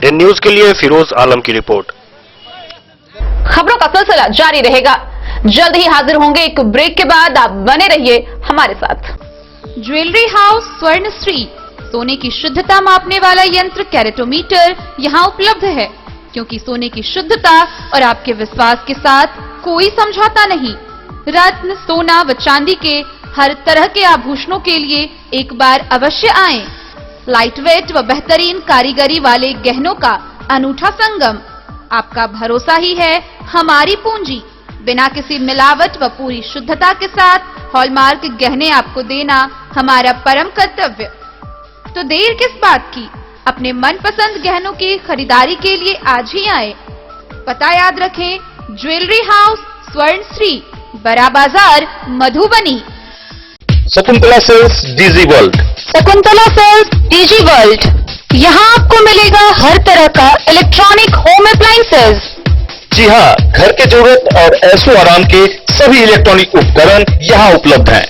इन न्यूज के लिए फिरोज आलम की रिपोर्ट।
खबरों का सिलसिला जारी रहेगा। जल्द ही हाजिर होंगे एक ब्रेक के बाद। आप बने रहिए हमारे साथ। ज्वेलरी हाउस स्वर्णश्री, सोने की शुद्धता मापने वाला यंत्र कैरेटोमीटर यहां उपलब्ध है, क्योंकि सोने की शुद्धता और आपके विश्वास के साथ कोई समझौता नहीं। रत्न, सोना व चांदी के हर तरह के आभूषणों के लिए एक बार अवश्य आएं। लाइट वेट व बेहतरीन कारीगरी वाले गहनों का अनूठा संगम। आपका भरोसा ही है हमारी पूंजी। बिना किसी मिलावट व पूरी शुद्धता के साथ हॉलमार्क गहने आपको देना हमारा परम कर्तव्य। तो देर किस बात की, अपने मनपसंद गहनों की खरीदारी के लिए आज ही आए। पता याद रखें, jewellery house Swarnashree, Bada Bazar, Madhubani.
Shakuntala sales DG world.
Shakuntala sales DG world, यहाँ आपको मिलेगा हर तरह का इलेक्ट्रॉनिक होम अप्लायंसेज।
जी हाँ, घर के जरूरत और ऐशो आराम के सभी इलेक्ट्रॉनिक उपकरण यहाँ उपलब्ध हैं।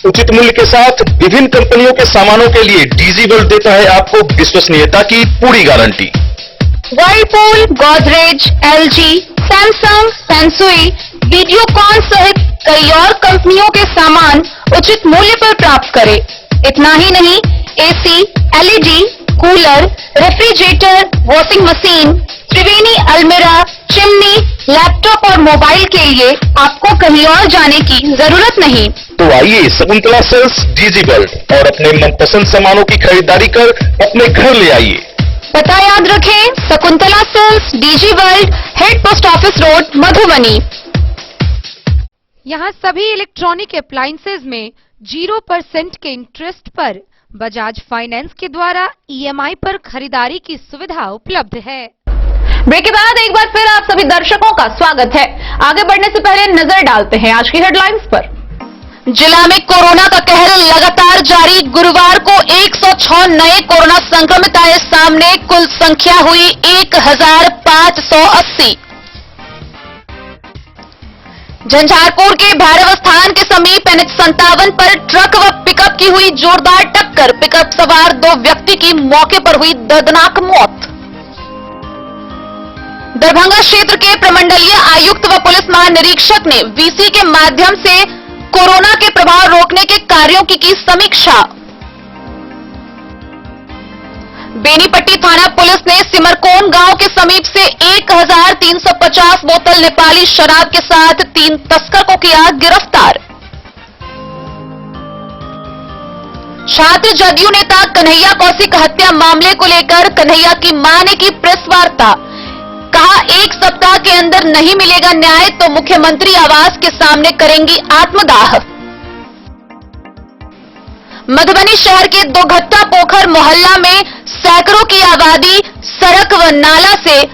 उचित मूल्य के साथ विभिन्न कंपनियों के सामानों के लिए डीजी वर्ल्ड देता है आपको विश्वसनीयता की पूरी guarantee.
Whirlpool, Godrej, LG, Samsung, सैमसुई, वीडियोकॉन सहित कई और कंपनियों के सामान उचित मूल्य पर प्राप्त करें। इतना ही नहीं, AC, LED, cooler, refrigerator, washing machine, Triveni अलमीरा, चिमनी, लैपटॉप और मोबाइल के लिए आपको कहीं और जाने की जरूरत नहीं।
तो आइए शकुंतला सेल्स डीजी वर्ल्ड और अपने मनपसंद सामानों की खरीदारी कर अपने घर ले आइए।
पता याद रखें, Shakuntala sales DG world, head post office road, Madhubani. यहाँ सभी इलेक्ट्रॉनिक अप्लायंसेज में 0% के इंटरेस्ट पर बजाज फाइनेंस के द्वारा ईएमआई पर खरीदारी की सुविधा उपलब्ध है। ब्रेक के बाद एक बार फिर आप सभी दर्शकों का स्वागत है। आगे बढ़ने से पहले नजर डालते हैं आज की हेडलाइंस पर। जिला में कोरोना का कहर लगातार जारी। गुरुवार को 106 नए कोरोना संक्रमित आए सामने। कुल संख्या हुई 1580। झंझारपुर के भैरव स्थान के समीप NH57 पर ट्रक व पिकअप की हुई जोरदार टक्कर। पिकअप सवार 2 व्यक्ति की मौके पर हुई दर्दनाक मौत। दरभंगा क्षेत्र के प्रमंडलीय आयुक्त व पुलिस महानिरीक्षक ने वीसी के माध्यम से कोरोना के प्रभाव रोकने के कार्यों की समीक्षा। बेनीपट्टी थाना पुलिस ने सिमरकोन गांव के समीप से 1350 बोतल नेपाली शराब के साथ 3 तस्कर को किया गिरफ्तार। छात्र जदयू नेता कन्हैया कौशिक हत्या मामले को लेकर कन्हैया की मां ने की प्रेस वार्ता। कहा, 1 सप्ताह के अंदर नहीं मिलेगा न्याय तो मुख्यमंत्री आवास के सामने करेंगी आत्मदाह। मधुबनी शहर के दोघट्टा पोखर मोहल्ला में सैकड़ों की आबादी सड़क व नाला से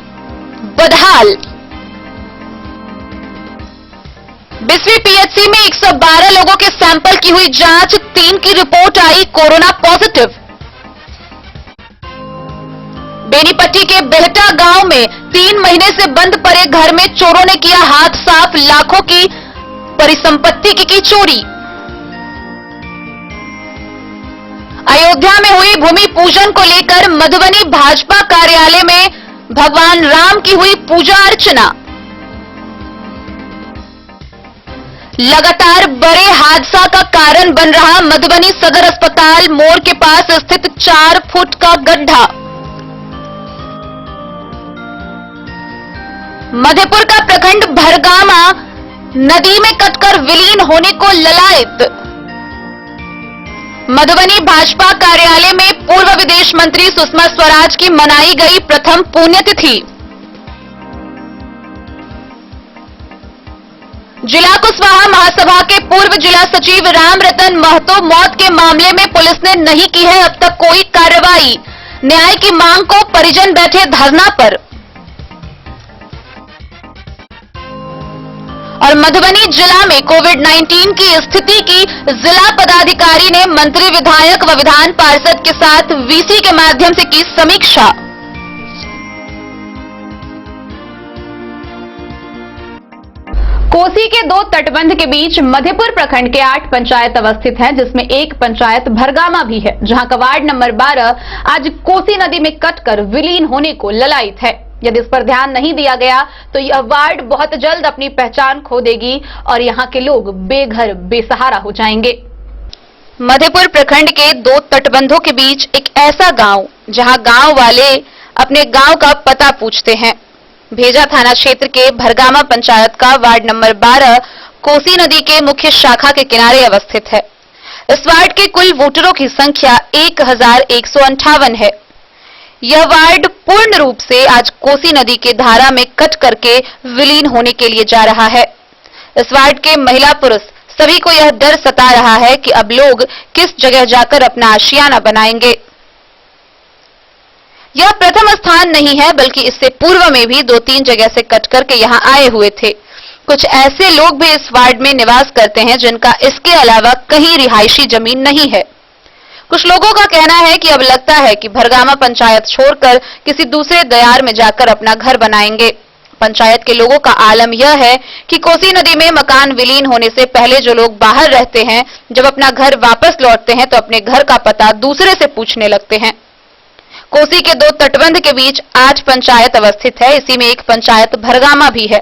बदहाल। बिस्वी पीएचसी में 112 लोगों के सैंपल की हुई जांच, 3 की रिपोर्ट आई कोरोना पॉजिटिव। बेनीपट्टी के बेहटा गांव में 3 महीने से बंद पड़े घर में चोरों ने किया हाथ साफ। लाखों की परिसंपत्ति की चोरी। अयोध्या में हुई भूमि पूजन को लेकर मधुबनी भाजपा कार्यालय में भगवान राम की हुई पूजा अर्चना। लगातार बड़े हादसा का कारण बन रहा मधुबनी सदर अस्पताल मोड़ के पास स्थित 4 फुट का गड्ढा। मधेपुर का प्रखंड भरगामा नदी में कटकर विलीन होने को ललायत। मधुबनी भाजपा कार्यालय में पूर्व विदेश मंत्री सुषमा स्वराज की मनाई गई प्रथम पुण्यतिथि। जिला कुशवाहा महासभा के पूर्व जिला सचिव राम रतन महतो मौत के मामले में पुलिस ने नहीं की है अब तक कोई कार्रवाई। न्याय की मांग को परिजन बैठे धरना पर। और मधुबनी जिला में कोविड-19 की स्थिति की जिला पदाधिकारी ने मंत्री, विधायक व विधान पार्षद के साथ वीसी के माध्यम से की समीक्षा। कोसी के दो तटबंध के बीच मधेपुर प्रखंड के 8 पंचायत अवस्थित हैं, जिसमें एक पंचायत भरगामा भी है, जहां का वार्ड नंबर 12 आज कोसी नदी में कटकर विलीन होने को ललायित है। यदि इस पर ध्यान नहीं दिया गया तो यह वार्ड बहुत जल्द अपनी पहचान खो देगी और यहां के लोग बेघर बेसहारा हो जाएंगे। मधेपुर प्रखंड के दो तटबंधों के बीच एक ऐसा गांव जहां गांव वाले अपने गांव का पता पूछते हैं। भेजा थाना क्षेत्र के भरगामा पंचायत का वार्ड नंबर 12 कोसी नदी के मुख्य शाखा के किनारे अवस्थित है। इस वार्ड के कुल वोटरों की संख्या 1158 है। यह वार्ड पूर्ण रूप से आज कोसी नदी के धारा में कट करके विलीन होने के लिए जा रहा है। इस वार्ड के महिला पुरुष सभी को यह डर सता रहा है कि अब लोग किस जगह जाकर अपना आशियाना बनाएंगे। यह प्रथम स्थान नहीं है, बल्कि इससे पूर्व में भी 2-3 जगह से कट करके यहां आए हुए थे। कुछ ऐसे लोग भी इस वार्ड में निवास करते हैं जिनका इसके अलावा कहीं रिहायशी जमीन नहीं है। कुछ लोगों का कहना है कि अब लगता है कि भरगामा पंचायत छोड़कर किसी दूसरे दयार में जाकर अपना घर बनाएंगे। पंचायत के लोगों का आलम यह है कि कोसी नदी में मकान विलीन होने से पहले जो लोग बाहर रहते हैं, जब अपना घर वापस लौटते हैं तो अपने घर का पता दूसरे से पूछने लगते हैं। कोसी के दो तटबंध के बीच 8 पंचायत अवस्थित है। इसी में एक पंचायत भरगामा भी है,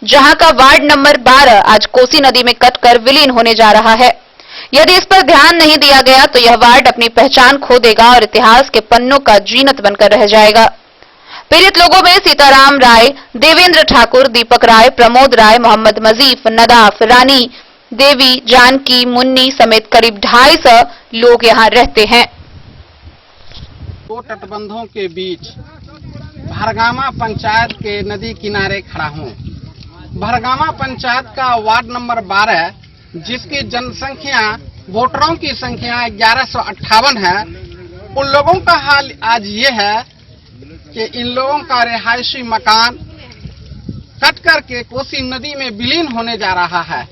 जहां का वार्ड नंबर 12 आज कोसी नदी में कटकर विलीन होने जा रहा है। यदि इस पर ध्यान नहीं दिया गया तो यह वार्ड अपनी पहचान खो देगा और इतिहास के पन्नों का जीनत बनकर रह जाएगा। पीड़ित लोगों में सीताराम राय, देवेंद्र ठाकुर, दीपक राय, प्रमोद राय, मोहम्मद मजीफ, नदाफ, रानी देवी, जानकी, मुन्नी समेत करीब 250 लोग यहाँ रहते हैं।
दो तटबंधों के बीच भरगामा पंचायत के नदी किनारे खड़ा हूँ। भरगामा पंचायत का वार्ड नंबर 12, जिसकी जनसंख्या वोटरों की संख्या 1158 है, उन लोगों का हाल आज ये है कि इन लोगों का रिहायशी मकान कट करके कोसी नदी में विलीन होने जा रहा है।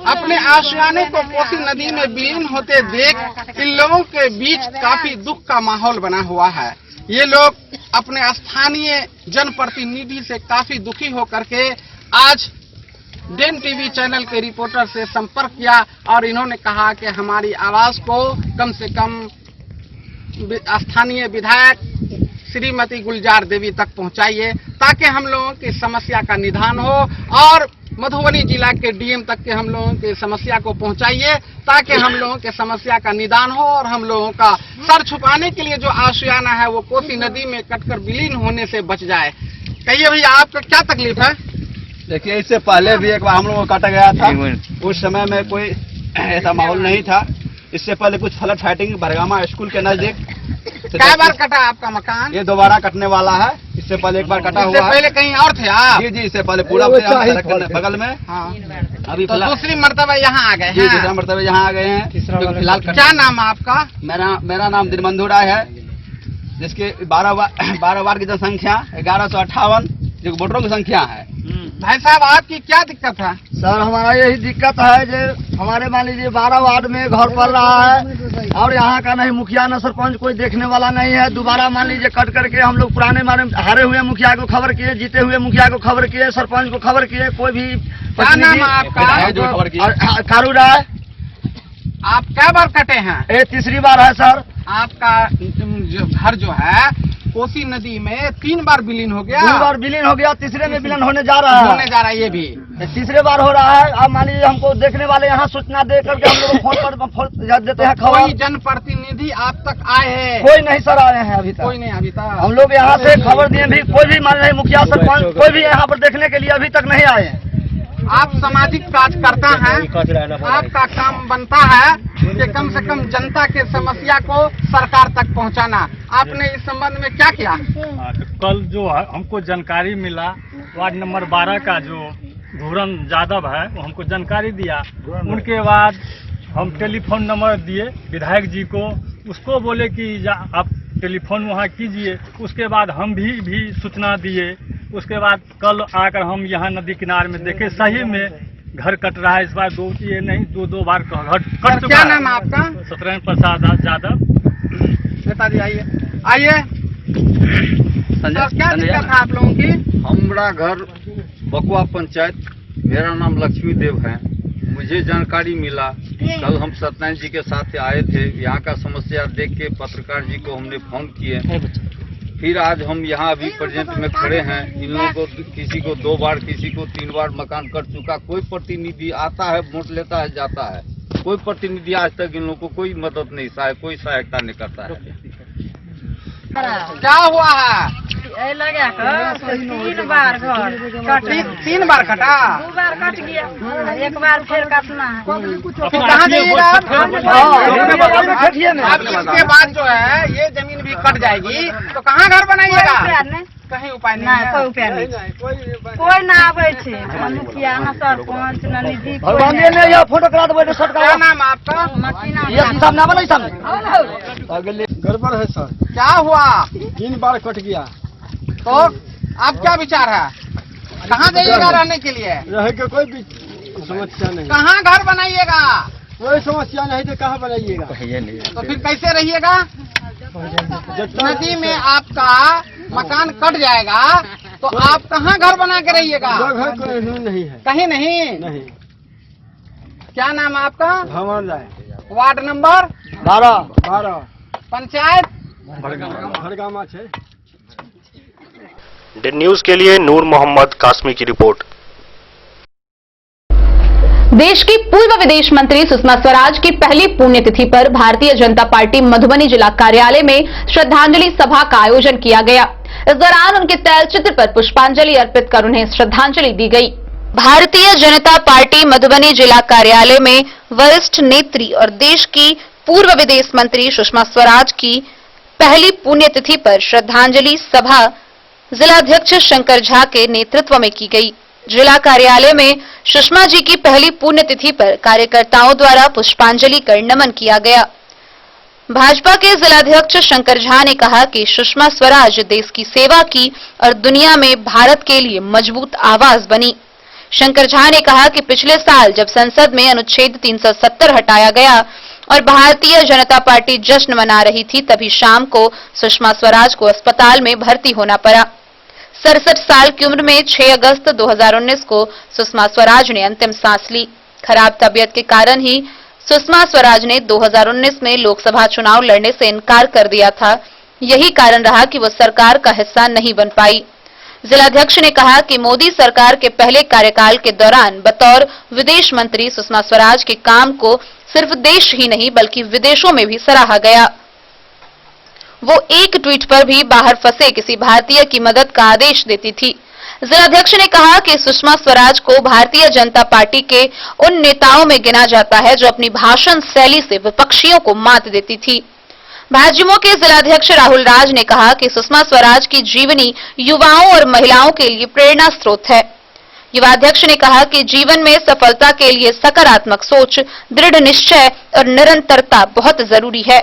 अपने आशियाने को कोसी नदी में विलीन होते देख इन लोगों के बीच काफी दुख का माहौल बना हुआ है। ये लोग अपने स्थानीय जनप्रतिनिधि से काफी दुखी होकर के आज डेन टीवी चैनल के रिपोर्टर से संपर्क किया और इन्होंने कहा कि हमारी आवाज को कम से कम स्थानीय विधायक श्रीमती गुलजार देवी तक पहुंचाइए, ताकि हम लोगों की समस्या का निदान हो, और मधुबनी जिला के डीएम तक के हम लोगों की समस्या को पहुंचाइए, ताकि हम लोगों के समस्या का निदान हो और हम लोगों का सर छुपाने के लिए जो आशियाना है वो कोसी नदी में कटकर विलीन होने से बच जाए। कहिए भैया, आपका क्या तकलीफ है?
देखिए, इससे पहले भी एक बार हम लोगों को काटा गया था। उस समय में कोई ऐसा माहौल नहीं था। इससे पहले कुछ फ्लड फाइटिंग भरगामा स्कूल के नजदीक
कई बार कटा आपका मकान?
ये दोबारा कटने वाला है। इससे पहले एक बार कटा हुआ है।
पहले कहीं और थे आप?
जी, इससे पहले पूरा बगल में।
हाँ।
अभी
तो दूसरी मरतबा यहाँ आ गए हैं?
जी, दूसरा मरतबा यहाँ आ गए हैं।
फिलहाल क्या नाम है आपका?
मेरा नाम दिनबंधु राय है, जिसके 12 वार्ड की जनसंख्या 1158 जो वोटरों की संख्या है।
भाई साहब, आपकी क्या दिक्कत है?
सर, हमारा यही दिक्कत है जो हमारे मान लीजिए 12 वार्ड में घर पड़ रहा है और यहाँ का नहीं मुखिया न सरपंच कोई देखने वाला नहीं है। दोबारा मान लीजिए कट करके हम लोग पुराने हारे हुए मुखिया को खबर किए, जीते हुए मुखिया को खबर किए, सरपंच को खबर किए, कोई भी।
क्या नाम है आपका?
कारू राय।
आप क्या बार कटे हैं?
ये तीसरी बार है सर।
आपका घर जो है कोसी नदी में 3 बार विलीन हो गया।
2 बार विलीन हो गया, तीसरे में विलीन होने जा रहा है।
ये भी
तीसरे बार हो रहा है। अब मान लीजिए हमको देखने वाले यहाँ सूचना दे करके हम लोग फोन देते हैं खबर।
कोई जनप्रतिनिधि आप तक आए हैं?
कोई नहीं सर आए हैं अभी तक।
कोई नहीं अभी तक?
हम लोग यहाँ से खबर दिए भी, कोई भी मान लीजिए मुखिया सरपंच कोई भी यहाँ पर देखने के लिए अभी तक नहीं आए हैं।
आप सामाजिक कार्य करता है, आपका काम बनता है कि कम से कम जनता के समस्या को सरकार तक पहुंचाना। आपने इस संबंध में क्या किया?
कल जो है हमको जानकारी मिला, वार्ड नंबर 12 का जो
धूरन यादव है, वो हमको जानकारी दिया। उनके बाद हम टेलीफोन नंबर दिए विधायक जी को, उसको बोले कि आप टेलीफोन वहाँ कीजिए। उसके बाद हम भी सूचना दिए। उसके बाद कल आकर हम यहाँ नदी किनारे में देखे, सही में घर कट रहा है। इस बार दो बार घर कट चुका।
क्या नाम है आपका?
सत्यनारायण प्रसाद यादव।
नेताजी आइए। तो क्या दिक्कत है आप लोगों की?
हमारा घर बकुआ पंचायत, मेरा नाम लक्ष्मी देव है। मुझे जानकारी मिला, कल हम सत्यनारायण जी के साथ आए थे। यहाँ का समस्या देख के पत्रकार जी को हमने फोन किए। फिर आज हम यहाँ अभी प्रेजेंट में खड़े हैं। इन लोगों को किसी को 2 बार, किसी को 3 बार मकान कट चुका। कोई प्रतिनिधि आता है, वोट लेता है, जाता है। कोई प्रतिनिधि आज तक इन लोगों को कोई मदद नहीं, कोई सहायता नहीं करता है।
क्या हुआ है?
लगा 3 बार घर कट,
3 बार कटा?
2 बार कट गया, 1 बार फिर कटना है।
तो कहाँ जाइएगा आप? अब इसके बाद जो है ये जमीन भी कट जाएगी, तो कहाँ घर बनाइएगा? कहीं उपाय नहीं,
कोई उपाय नहीं, कोई ना आवे छे, न मुखिया न सरपंच न निधि।
फोटो करा दो।
क्या नाम आपका?
गड़बड़ है सर।
क्या हुआ?
3 बार कट गया।
तो आप क्या विचार है? कहाँ जाइएगा रहने के लिए?
रह के कोई भी समस्या नहीं।
कहाँ घर बनाइएगा?
कोई समस्या नहीं तो कहाँ बनाइएगा?
तो फिर कैसे रहिएगा? नदी में आपका मकान कट जाएगा तो आप कहाँ घर बना के रहिएगा?
घर कहीं नहीं है।
कहीं नहीं?
नहीं।
क्या नाम है आपका?
भंवर राय,
वार्ड नंबर
12
पंचायत
भड़गामा है।
डेन न्यूज के लिए नूर मोहम्मद कासमी की रिपोर्ट।
देश की पूर्व विदेश मंत्री सुषमा स्वराज की पहली पुण्यतिथि पर भारतीय जनता पार्टी मधुबनी जिला कार्यालय में श्रद्धांजलि सभा का आयोजन किया गया। इस दौरान उनके तैलचित्र पर पुष्पांजलि अर्पित कर उन्हें श्रद्धांजलि दी गई। भारतीय जनता पार्टी मधुबनी जिला कार्यालय में वरिष्ठ नेत्री और देश की पूर्व विदेश मंत्री सुषमा स्वराज की पहली पुण्यतिथि पर श्रद्धांजलि सभा जिलाध्यक्ष शंकर झा के नेतृत्व में की गई। जिला कार्यालय में सुषमा जी की पहली पुण्यतिथि पर कार्यकर्ताओं द्वारा पुष्पांजलि कर नमन किया गया। भाजपा के जिलाध्यक्ष शंकर झा ने कहा कि सुषमा स्वराज देश की सेवा की और दुनिया में भारत के लिए मजबूत आवाज बनी। शंकर झा ने कहा कि पिछले साल जब संसद में अनुच्छेद 370 हटाया गया और भारतीय जनता पार्टी जश्न मना रही थी, तभी शाम को सुषमा स्वराज को अस्पताल में भर्ती होना पड़ा। 67 साल की उम्र में 6 अगस्त 2019 को सुषमा स्वराज ने अंतिम सांस ली। खराब तबीयत के कारण ही सुषमा स्वराज ने 2019 में लोकसभा चुनाव लड़ने से इनकार कर दिया था। यही कारण रहा कि वो सरकार का हिस्सा नहीं बन पाई। जिलाध्यक्ष ने कहा कि मोदी सरकार के पहले कार्यकाल के दौरान बतौर विदेश मंत्री सुषमा स्वराज के काम को सिर्फ देश ही नहीं बल्कि विदेशों में भी सराहा गया। वो एक ट्वीट पर भी बाहर फंसे किसी भारतीय की मदद का आदेश देती थी। जिलाध्यक्ष ने कहा कि सुषमा स्वराज को भारतीय जनता पार्टी के उन नेताओं में गिना जाता है जो अपनी भाषण शैली से विपक्षियों को मात देती थी। भाजयुमो के जिलाध्यक्ष राहुल राज ने कहा कि सुषमा स्वराज की जीवनी युवाओं और महिलाओं के लिए प्रेरणा स्रोत है। युवाध्यक्ष ने कहा कि जीवन में सफलता के लिए सकारात्मक सोच, दृढ़ निश्चय और निरंतरता बहुत जरूरी है।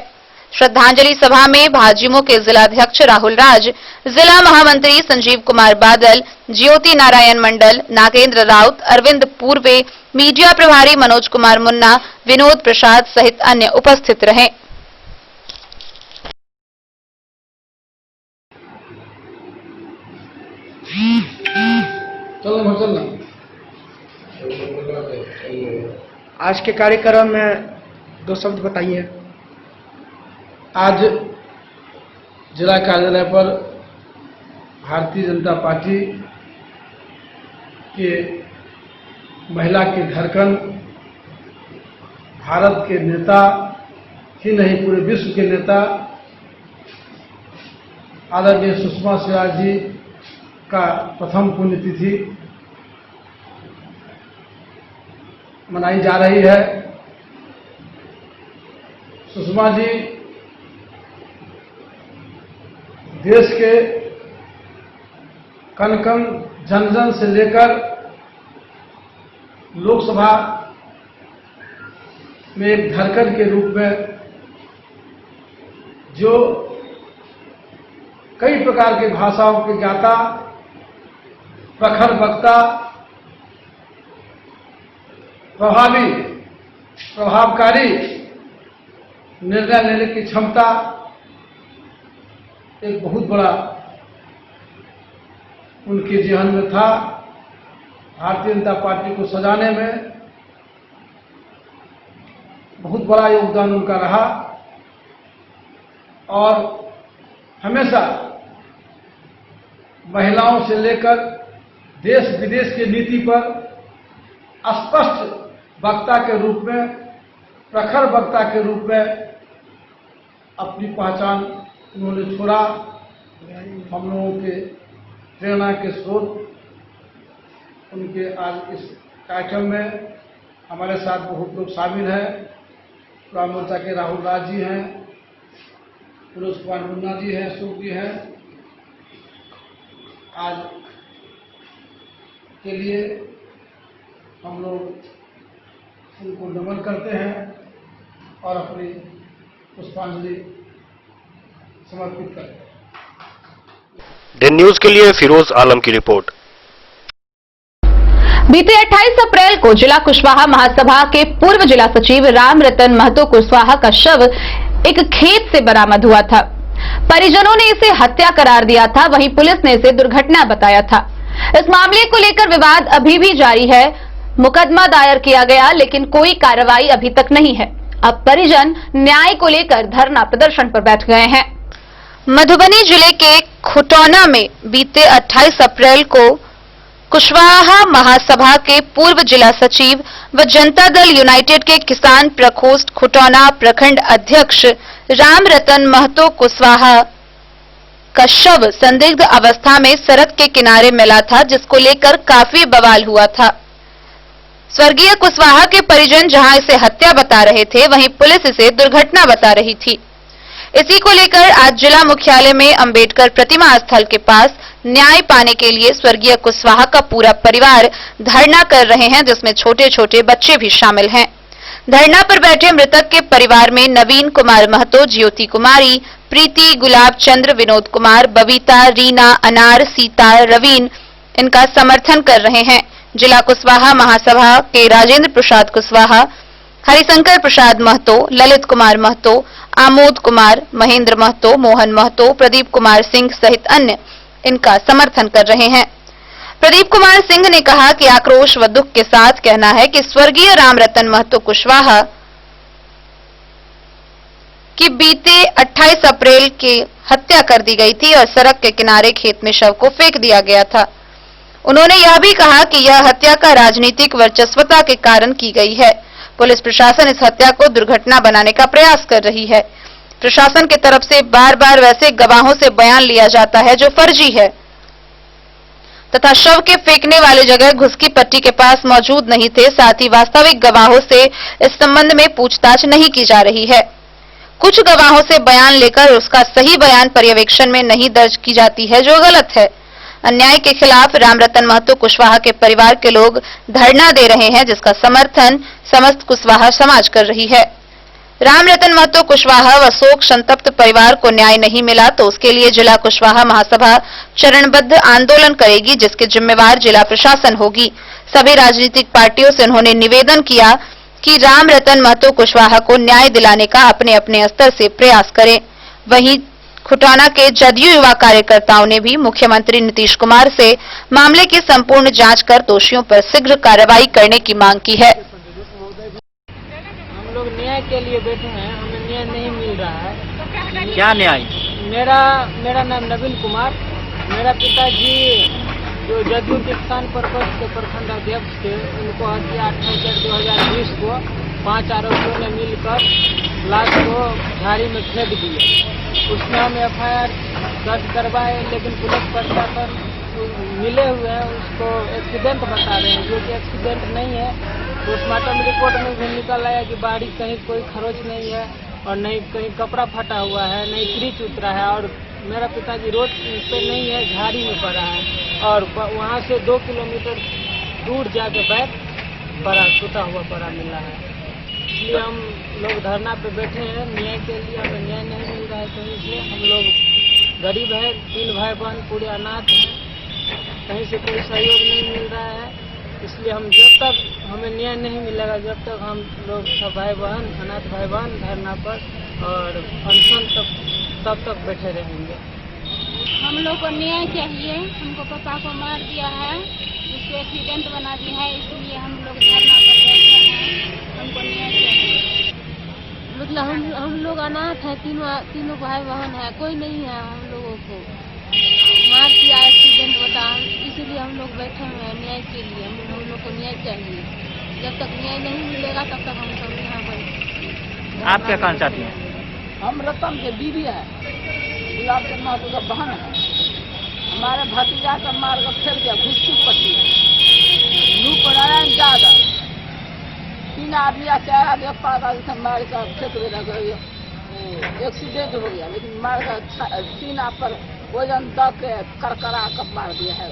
श्रद्धांजलि सभा में भाजयुमो के जिलाध्यक्ष राहुल राज, जिला महामंत्री संजीव कुमार बादल, ज्योति नारायण मंडल, नागेंद्र राउत, अरविंद पूर्वे, मीडिया प्रभारी मनोज कुमार मुन्ना, विनोद प्रसाद सहित अन्य उपस्थित रहे।
आज के कार्यक्रम में 2 शब्द बताइए।
आज जिला कार्यालय पर भारतीय जनता पार्टी के महिला की धड़कन, भारत के नेता ही नहीं पूरे विश्व के नेता आदरणीय सुषमा स्वराज जी का प्रथम पुण्यतिथि मनाई जा रही है। सुषमा जी देश के कण कण जन जन से लेकर लोकसभा में एक धड़कन के रूप में जो कई प्रकार के भाषाओं के ज्ञाता, प्रखर वक्ता, प्रभावकारी निर्णय लेने की क्षमता एक बहुत बड़ा उनके जीवन में था। भारतीय जनता पार्टी को सजाने में बहुत बड़ा योगदान उनका रहा और हमेशा महिलाओं से लेकर देश विदेश की नीति पर स्पष्ट वक्ता के रूप में, प्रखर वक्ता के रूप में अपनी पहचान उन्होंने छोड़ा। हम लोगों के प्रेरणा के स्रोत उनके आज इस कार्यक्रम में हमारे साथ बहुत लोग शामिल हैं। युवा मोर्चा के राहुल राज जी हैं, फिरोज कुमार मुन्ना जी हैं, अशोक जी हैं। आज के लिए हम लोग उनको नमन करते हैं और अपनी पुष्पांजलि समर्पित करते हैं।
दिन न्यूज के लिए फिरोज आलम की रिपोर्ट।
बीते 28 अप्रैल को जिला कुशवाहा महासभा के पूर्व जिला सचिव राम रतन महतो कुशवाहा का शव एक खेत से बरामद हुआ था। परिजनों ने इसे हत्या करार दिया था, वहीं पुलिस ने इसे दुर्घटना बताया था। इस मामले को लेकर विवाद अभी भी जारी है। मुकदमा दायर किया गया लेकिन कोई कार्रवाई अभी तक नहीं है। अब परिजन न्याय को लेकर धरना प्रदर्शन पर बैठ गए हैं। मधुबनी जिले के खुटौना में बीते 28 अप्रैल को कुशवाहा महासभा के पूर्व जिला सचिव व जनता दल यूनाइटेड के किसान प्रकोष्ठ खुटौना प्रखंड अध्यक्ष राम रतन महतो कुशवाहा का शव संदिग्ध अवस्था में सड़क के किनारे मिला था, जिसको लेकर काफी बवाल हुआ था। स्वर्गीय कुशवाहा के परिजन जहां इसे हत्या बता रहे थे, वहीं पुलिस इसे दुर्घटना बता रही थी। इसी को लेकर आज जिला मुख्यालय में अंबेडकर प्रतिमा स्थल के पास न्याय पाने के लिए स्वर्गीय कुशवाहा का पूरा परिवार धरना कर रहे हैं, जिसमें छोटे छोटे बच्चे भी शामिल हैं। धरना पर बैठे मृतक के परिवार में नवीन कुमार महतो, ज्योति कुमारी, प्रीति, गुलाब चंद्र, विनोद कुमार, बबीता, रीना, अनार, सीता, रवीन इनका समर्थन कर रहे हैं। जिला कुशवाहा महासभा के राजेंद्र प्रसाद कुशवाहा, हरिशंकर प्रसाद महतो, ललित कुमार महतो, आमोद कुमार, महेंद्र महतो, मोहन महतो, प्रदीप कुमार सिंह सहित अन्य इनका समर्थन कर रहे हैं। प्रदीप कुमार सिंह ने कहा कि आक्रोश व दुख के साथ कहना है कि स्वर्गीय राम रतन महतो कुशवाहा की बीते 28 अप्रैल की हत्या कर दी गई थी और सड़क के किनारे खेत में शव को फेंक दिया गया था। उन्होंने यह भी कहा कि यह हत्या का राजनीतिक वर्चस्वता के कारण की गई है। पुलिस प्रशासन इस हत्या को दुर्घटना बनाने का प्रयास कर रही है। प्रशासन की तरफ से बार बार वैसे गवाहों से बयान लिया जाता है जो फर्जी है तथा शव के फेंकने वाली जगह घुसकी पट्टी के पास मौजूद नहीं थे। साथ ही वास्तविक गवाहों से इस संबंध में पूछताछ नहीं की जा रही है। कुछ गवाहों से बयान लेकर उसका सही बयान पर्यवेक्षण में नहीं दर्ज की जाती है, जो गलत है। अन्याय के खिलाफ राम रतन महतो कुशवाहा के परिवार के लोग धरना दे रहे हैं, जिसका समर्थन समस्त कुशवाहा समाज कर रही है। राम रतन महतो कुशवाहा व शोक संतप्त परिवार को न्याय नहीं मिला तो उसके लिए जिला कुशवाहा महासभा चरणबद्ध आंदोलन करेगी, जिसके जिम्मेवार जिला प्रशासन होगी। सभी राजनीतिक पार्टियों से उन्होंने निवेदन किया कि राम रतन महतो कुशवाहा को न्याय दिलाने का अपने अपने स्तर से प्रयास करें। वहीं खुटौना के जदयू युवा कार्यकर्ताओं ने भी मुख्यमंत्री नीतीश कुमार से मामले की संपूर्ण जांच कर दोषियों पर शीघ्र कार्रवाई करने की मांग की है।
हम लोग न्याय के लिए बैठे हैं, हमें न्याय नहीं मिल रहा है।
क्या न्याय?
मेरा नाम नवीन कुमार। मेरा पिताजी जो जदयू के किसान प्रकोष्ठ के प्रखंड अध्यक्ष थे, उनको हत्या 28/2020 को 5 आरोपियों ने मिलकर लाश को झाड़ी में फेंक दिए। उसमें हम FIR दर्ज करवाए, लेकिन पुलिस प्रशासन मिले हुए हैं, उसको एक्सीडेंट बता रहे हैं, जो कि एक्सीडेंट नहीं है। पोस्टमार्टम रिपोर्ट में भी निकल आया कि बाहरी कहीं कोई खरोच नहीं है और नहीं कहीं कपड़ा फटा हुआ है, नहीं क्रीच उतरा है। और मेरा पिताजी रोड पे नहीं है, झाड़ी में पड़ा है और वहाँ से 2 किलोमीटर दूर जाके बैठ पड़ा, टूटा हुआ पड़ा मिला है। इसलिए हम लोग धरना पे बैठे हैं न्याय के लिए। हमें न्याय नहीं मिल रहा है कहीं से। हम लोग गरीब हैं, 3 भाई बहन पूरे अनाथ हैं, कहीं से कोई सहयोग नहीं मिल रहा है। इसलिए हम जब तक हमें न्याय नहीं मिलेगा, जब तक हम लोग सब भाई बहन, अनाथ भाई बहन धरना पर और अनशन तब तक बैठे रहेंगे।
हम लोग को न्याय चाहिए। हमको पापा को मार दिया है, उसको एक्सीडेंट बना दिया है, इसलिए हम लोग धरना पर बैठे हैं। हमको न्याय चाहिए। मतलब हम लोग अनाथ हैं, तीनों भाई बहन है, कोई नहीं है। हम लोगों को मार दिया एक्सीडेंट बता, इसलिए हम लोग बैठे हुए हैं न्याय के लिए। हम लोग को न्याय चाहिए। जब तक न्याय नहीं मिलेगा तब तक हम सब यहाँ पर।
आप क्या कहना चाहती हैं?
हम रतन के दीदी है, गुलाब चंद महतो का बहन है। हमारे भतीजा का मार कर फेंक दिया घुस्सू पट्टी नारायण यादव। 3 आदमी या 4 आदमी पाता मार कर फेंक देना, एक्सीडेंट हो गया। लेकिन मार कर सीना पर वजन दब के करकरा कर मार दिया है।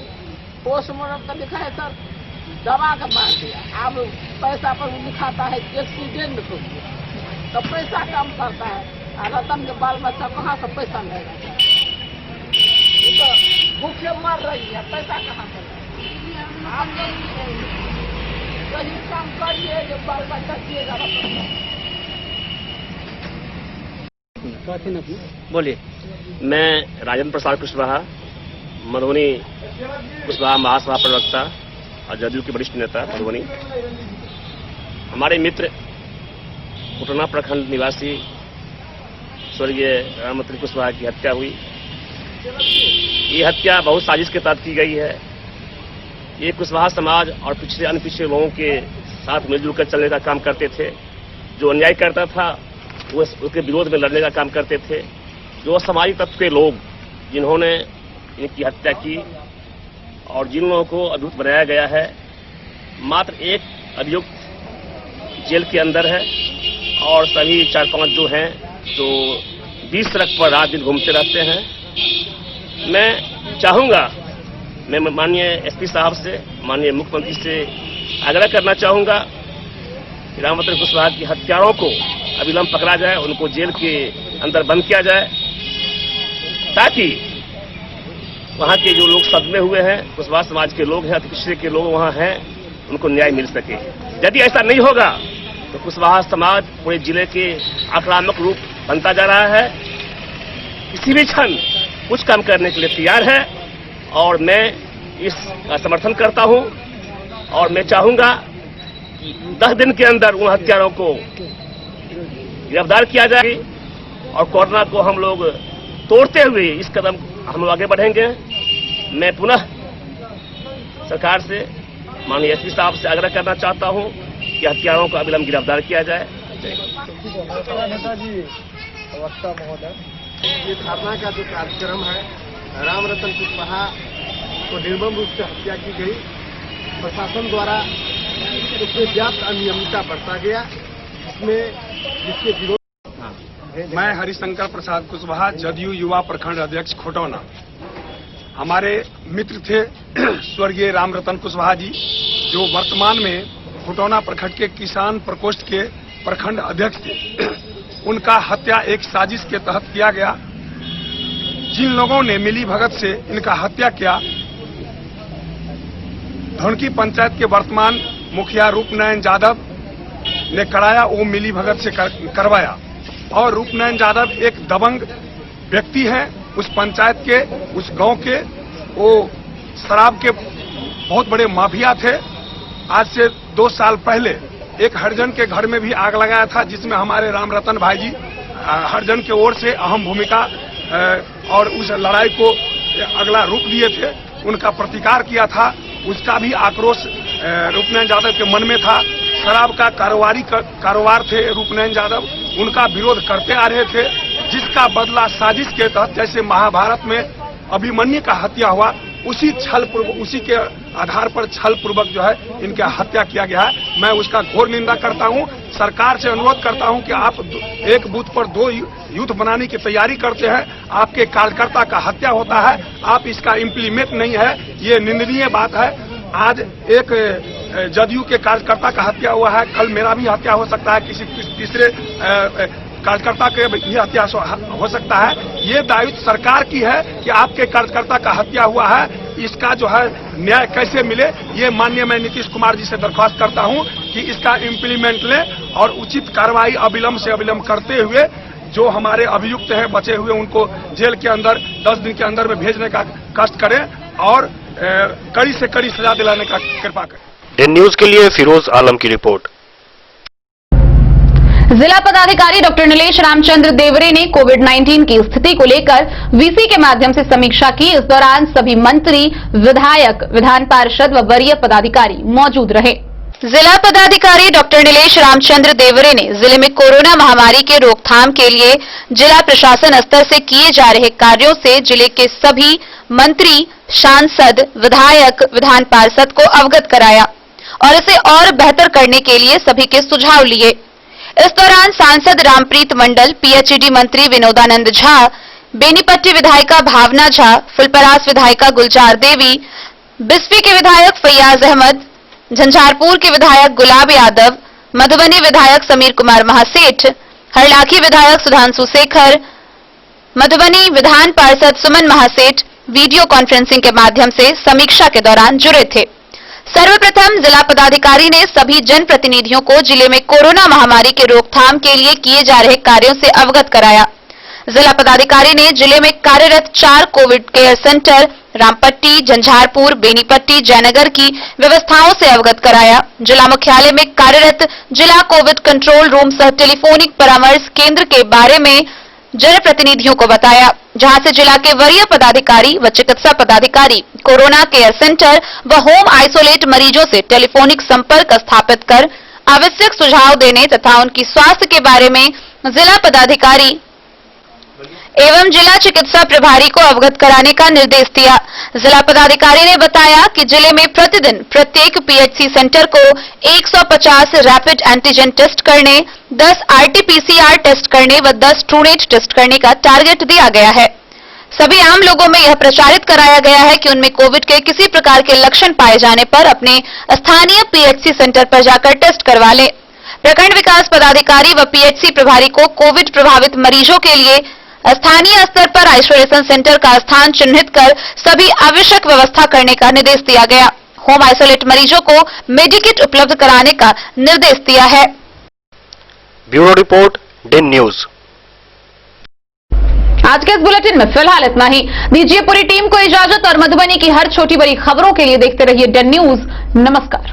पोस्टमार्टम का लिखा है सर, दबा कर मार दिया। अब पैसा पर लिखाता है एक्सीडेंट हो गया, तो पैसा कम करता है। रतन के बाल बच्चा कहाँ से पैसा लेगा? तो भूखे मर रही है, पैसा कहाँ से लेगा? आप कहीं काम करिए जो बाल बच्चा दिएगा।
बोलिए।
मैं राजेंद्र प्रसाद कुशवाहा, मधुबनी कुशवाहा महासभा प्रवक्ता और जदयू के वरिष्ठ नेता मधुबनी। हमारे मित्र कुटना प्रखंड निवासी स्वर्गीय रामरतन कुशवाहा की हत्या हुई। ये हत्या बहुत साजिश के तहत की गई है। ये कुशवाहा समाज और पिछड़े अन्य पिछड़े लोगों के साथ मिलजुल कर चलने का काम करते थे। जो अन्याय करता था वो उसके विरोध में लड़ने का काम करते थे। जो सामाजिक तत्व के लोग जिन्होंने इनकी हत्या की और जिन लोगों को अभियुक्त बनाया गया है, मात्र एक अभियुक्त जेल के अंदर है और सभी 4-5 जो हैं जो 20 सड़क पर रात दिन घूमते रहते हैं। मैं चाहूंगा, मैं माननीय एसपी साहब से, माननीय मुख्यमंत्री से आग्रह करना चाहूंगा कि रामरतन कुशवाहा की हत्यारों को अविलंब पकड़ा जाए, उनको जेल के अंदर बंद किया जाए, ताकि वहां के जो लोग सदमे हुए हैं, कुशवाहा समाज के लोग हैं, पिछड़े के लोग वहां हैं, उनको न्याय मिल सके। यदि ऐसा नहीं होगा तो कुशवाहा समाज पूरे जिले के आक्रामक रूप बनता जा रहा है। किसी भी क्षण कुछ काम करने के लिए तैयार है और मैं इसका समर्थन करता हूं और मैं चाहूंगा कि 10 दिन के अंदर उन हत्यारों को गिरफ्तार किया जाए और कोरोना को हम लोग तोड़ते हुए इस कदम हम लोग आगे बढ़ेंगे। मैं पुनः सरकार से, माननीय एसपी साहब से आग्रह करना चाहता हूं कि हत्यारों को अविलंब गिरफ्तार किया जाए।
नेताजी वक्ता महोदय, ये धरना का जो कार्यक्रम है, रामरतन कुशवाहा को निर्मम रूप से हत्या की गई। प्रशासन द्वारा उसमें व्याप्त अनियमितता बरता गया, जिसके विरोध।
मैं हरिशंकर प्रसाद कुशवाहा, जदयू युवा प्रखंड अध्यक्ष खोटौना। हमारे मित्र थे स्वर्गीय रामरतन कुशवाहा जी, जो वर्तमान में खोटौना प्रखंड के किसान प्रकोष्ठ के प्रखंड अध्यक्ष थे। उनका हत्या एक साजिश के तहत किया गया। जिन लोगों ने मिली भगत से इनका हत्या किया, धौनकी पंचायत के वर्तमान मुखिया रूपनारायण यादव ने कराया, वो मिली भगत से करवाया। और रूपनारायण यादव एक दबंग व्यक्ति हैं, उस पंचायत के, उस गांव के। वो शराब के बहुत बड़े माफिया थे। आज से 2 साल पहले एक हरिजन के घर में भी आग लगाया था, जिसमें हमारे रामरतन भाई जी हरिजन की ओर से अहम भूमिका और उस लड़ाई को अगला रूप दिए थे, उनका प्रतिकार किया था। उसका भी आक्रोश रूपनारायण यादव के मन में था। शराब का कारोबार थे रूपनारायण यादव, उनका विरोध करते आ रहे थे, जिसका बदला साजिश के तहत, जैसे महाभारत में अभिमन्यु का हत्या हुआ, उसी के आधार पर छल पूर्वक जो है इनका हत्या किया गया है। मैं उसका घोर निंदा करता हूं। सरकार से अनुरोध करता हूं कि आप एक बूथ पर 2 यूथ बनाने की तैयारी करते हैं, आपके कार्यकर्ता का हत्या होता है, आप इसका इम्प्लीमेंट नहीं है, ये निंदनीय बात है। आज एक जदयू के कार्यकर्ता का हत्या हुआ है, कल मेरा भी हत्या हो सकता है, किसी तीसरे कार्यकर्ता के भी हत्या हो सकता है। ये दायित्व सरकार की है कि आपके कार्यकर्ता का हत्या हुआ है, इसका जो है न्याय कैसे मिले। ये माननीय मैं नीतीश कुमार जी से दरख्वास्त करता हूं कि इसका इम्प्लीमेंट लें और उचित कार्रवाई अविलंब से अविलंब करते हुए जो हमारे अभियुक्त हैं बचे हुए उनको जेल के अंदर 10 दिन के अंदर में भेजने का कष्ट करें और कड़ी से कड़ी सजा दिलाने का कृपा करें।
डेन न्यूज के लिए फिरोज आलम की रिपोर्ट।
जिला पदाधिकारी डॉक्टर नीलेश रामचंद्र देवरे ने कोविड-19 की स्थिति को लेकर वीसी के माध्यम से समीक्षा की। इस दौरान सभी मंत्री, विधायक, विधान पार्षद व वरीय पदाधिकारी मौजूद रहे। जिला पदाधिकारी डॉक्टर नीलेश रामचंद्र देवरे ने जिले में कोरोना महामारी के रोकथाम के लिए जिला प्रशासन स्तर से किए जा रहे कार्यों से जिले के सभी मंत्री, सांसद, विधायक, विधान पार्षद को अवगत कराया और इसे और बेहतर करने के लिए सभी के सुझाव लिए। इस दौरान सांसद रामप्रीत मंडल, पीएचईडी मंत्री विनोदानंद झा, बेनीपट्टी विधायिका भावना झा, फुलपरास विधायिका गुलजार देवी, बिस्फी के विधायक फैयाज अहमद, झंझारपुर के विधायक गुलाब यादव, मधुबनी विधायक समीर कुमार महासेठ, हरलाखी विधायक सुधांशु शेखर, मधुबनी विधान पार्षद सुमन महासेठ वीडियो कॉन्फ्रेंसिंग के माध्यम से समीक्षा के दौरान जुड़े थे। सर्वप्रथम जिला पदाधिकारी ने सभी जनप्रतिनिधियों को जिले में कोरोना महामारी के रोकथाम के लिए किए जा रहे कार्यों से अवगत कराया। जिला पदाधिकारी ने जिले में कार्यरत 4 Covid care centre Rampatti, Jhanjharpur, Benipatti, Jaynagar की व्यवस्थाओं से अवगत कराया। जिला मुख्यालय में कार्यरत जिला कोविड कंट्रोल रूम सह टेलीफोनिक परामर्श केंद्र के बारे में जनप्रतिनिधियों को बताया, जहां से जिला के वरीय पदाधिकारी व चिकित्सा पदाधिकारी कोरोना केयर सेंटर व होम आइसोलेट मरीजों से टेलीफोनिक संपर्क स्थापित कर आवश्यक सुझाव देने तथा उनकी स्वास्थ्य के बारे में जिला पदाधिकारी एवं जिला चिकित्सा प्रभारी को अवगत कराने का निर्देश दिया। जिला पदाधिकारी ने बताया कि जिले में प्रतिदिन प्रत्येक पीएचसी सेंटर को 150 रैपिड एंटीजन टेस्ट करने, 10 आरटीपीसीआर टेस्ट करने व 10 ट्रूनेट टेस्ट करने का टारगेट दिया गया है। सभी आम लोगों में यह प्रचारित कराया गया है कि उनमें कोविड के किसी प्रकार के लक्षण पाए जाने पर अपने स्थानीय पीएचसी सेंटर पर जाकर टेस्ट करवा लें। प्रखंड विकास पदाधिकारी व पीएचसी प्रभारी को कोविड प्रभावित मरीजों के लिए स्थानीय स्तर पर आइसोलेशन सेंटर का स्थान चिन्हित कर सभी आवश्यक व्यवस्था करने का निर्देश दिया गया। होम आइसोलेट मरीजों को मेडिकिट उपलब्ध कराने का निर्देश दिया है।
Bureau report, Den News.
आज के इस बुलेटिन में फिलहाल इतना ही। दीजिए पूरी टीम को इजाजत और मधुबनी की हर छोटी बड़ी खबरों के लिए देखते रहिए डेन न्यूज। नमस्कार।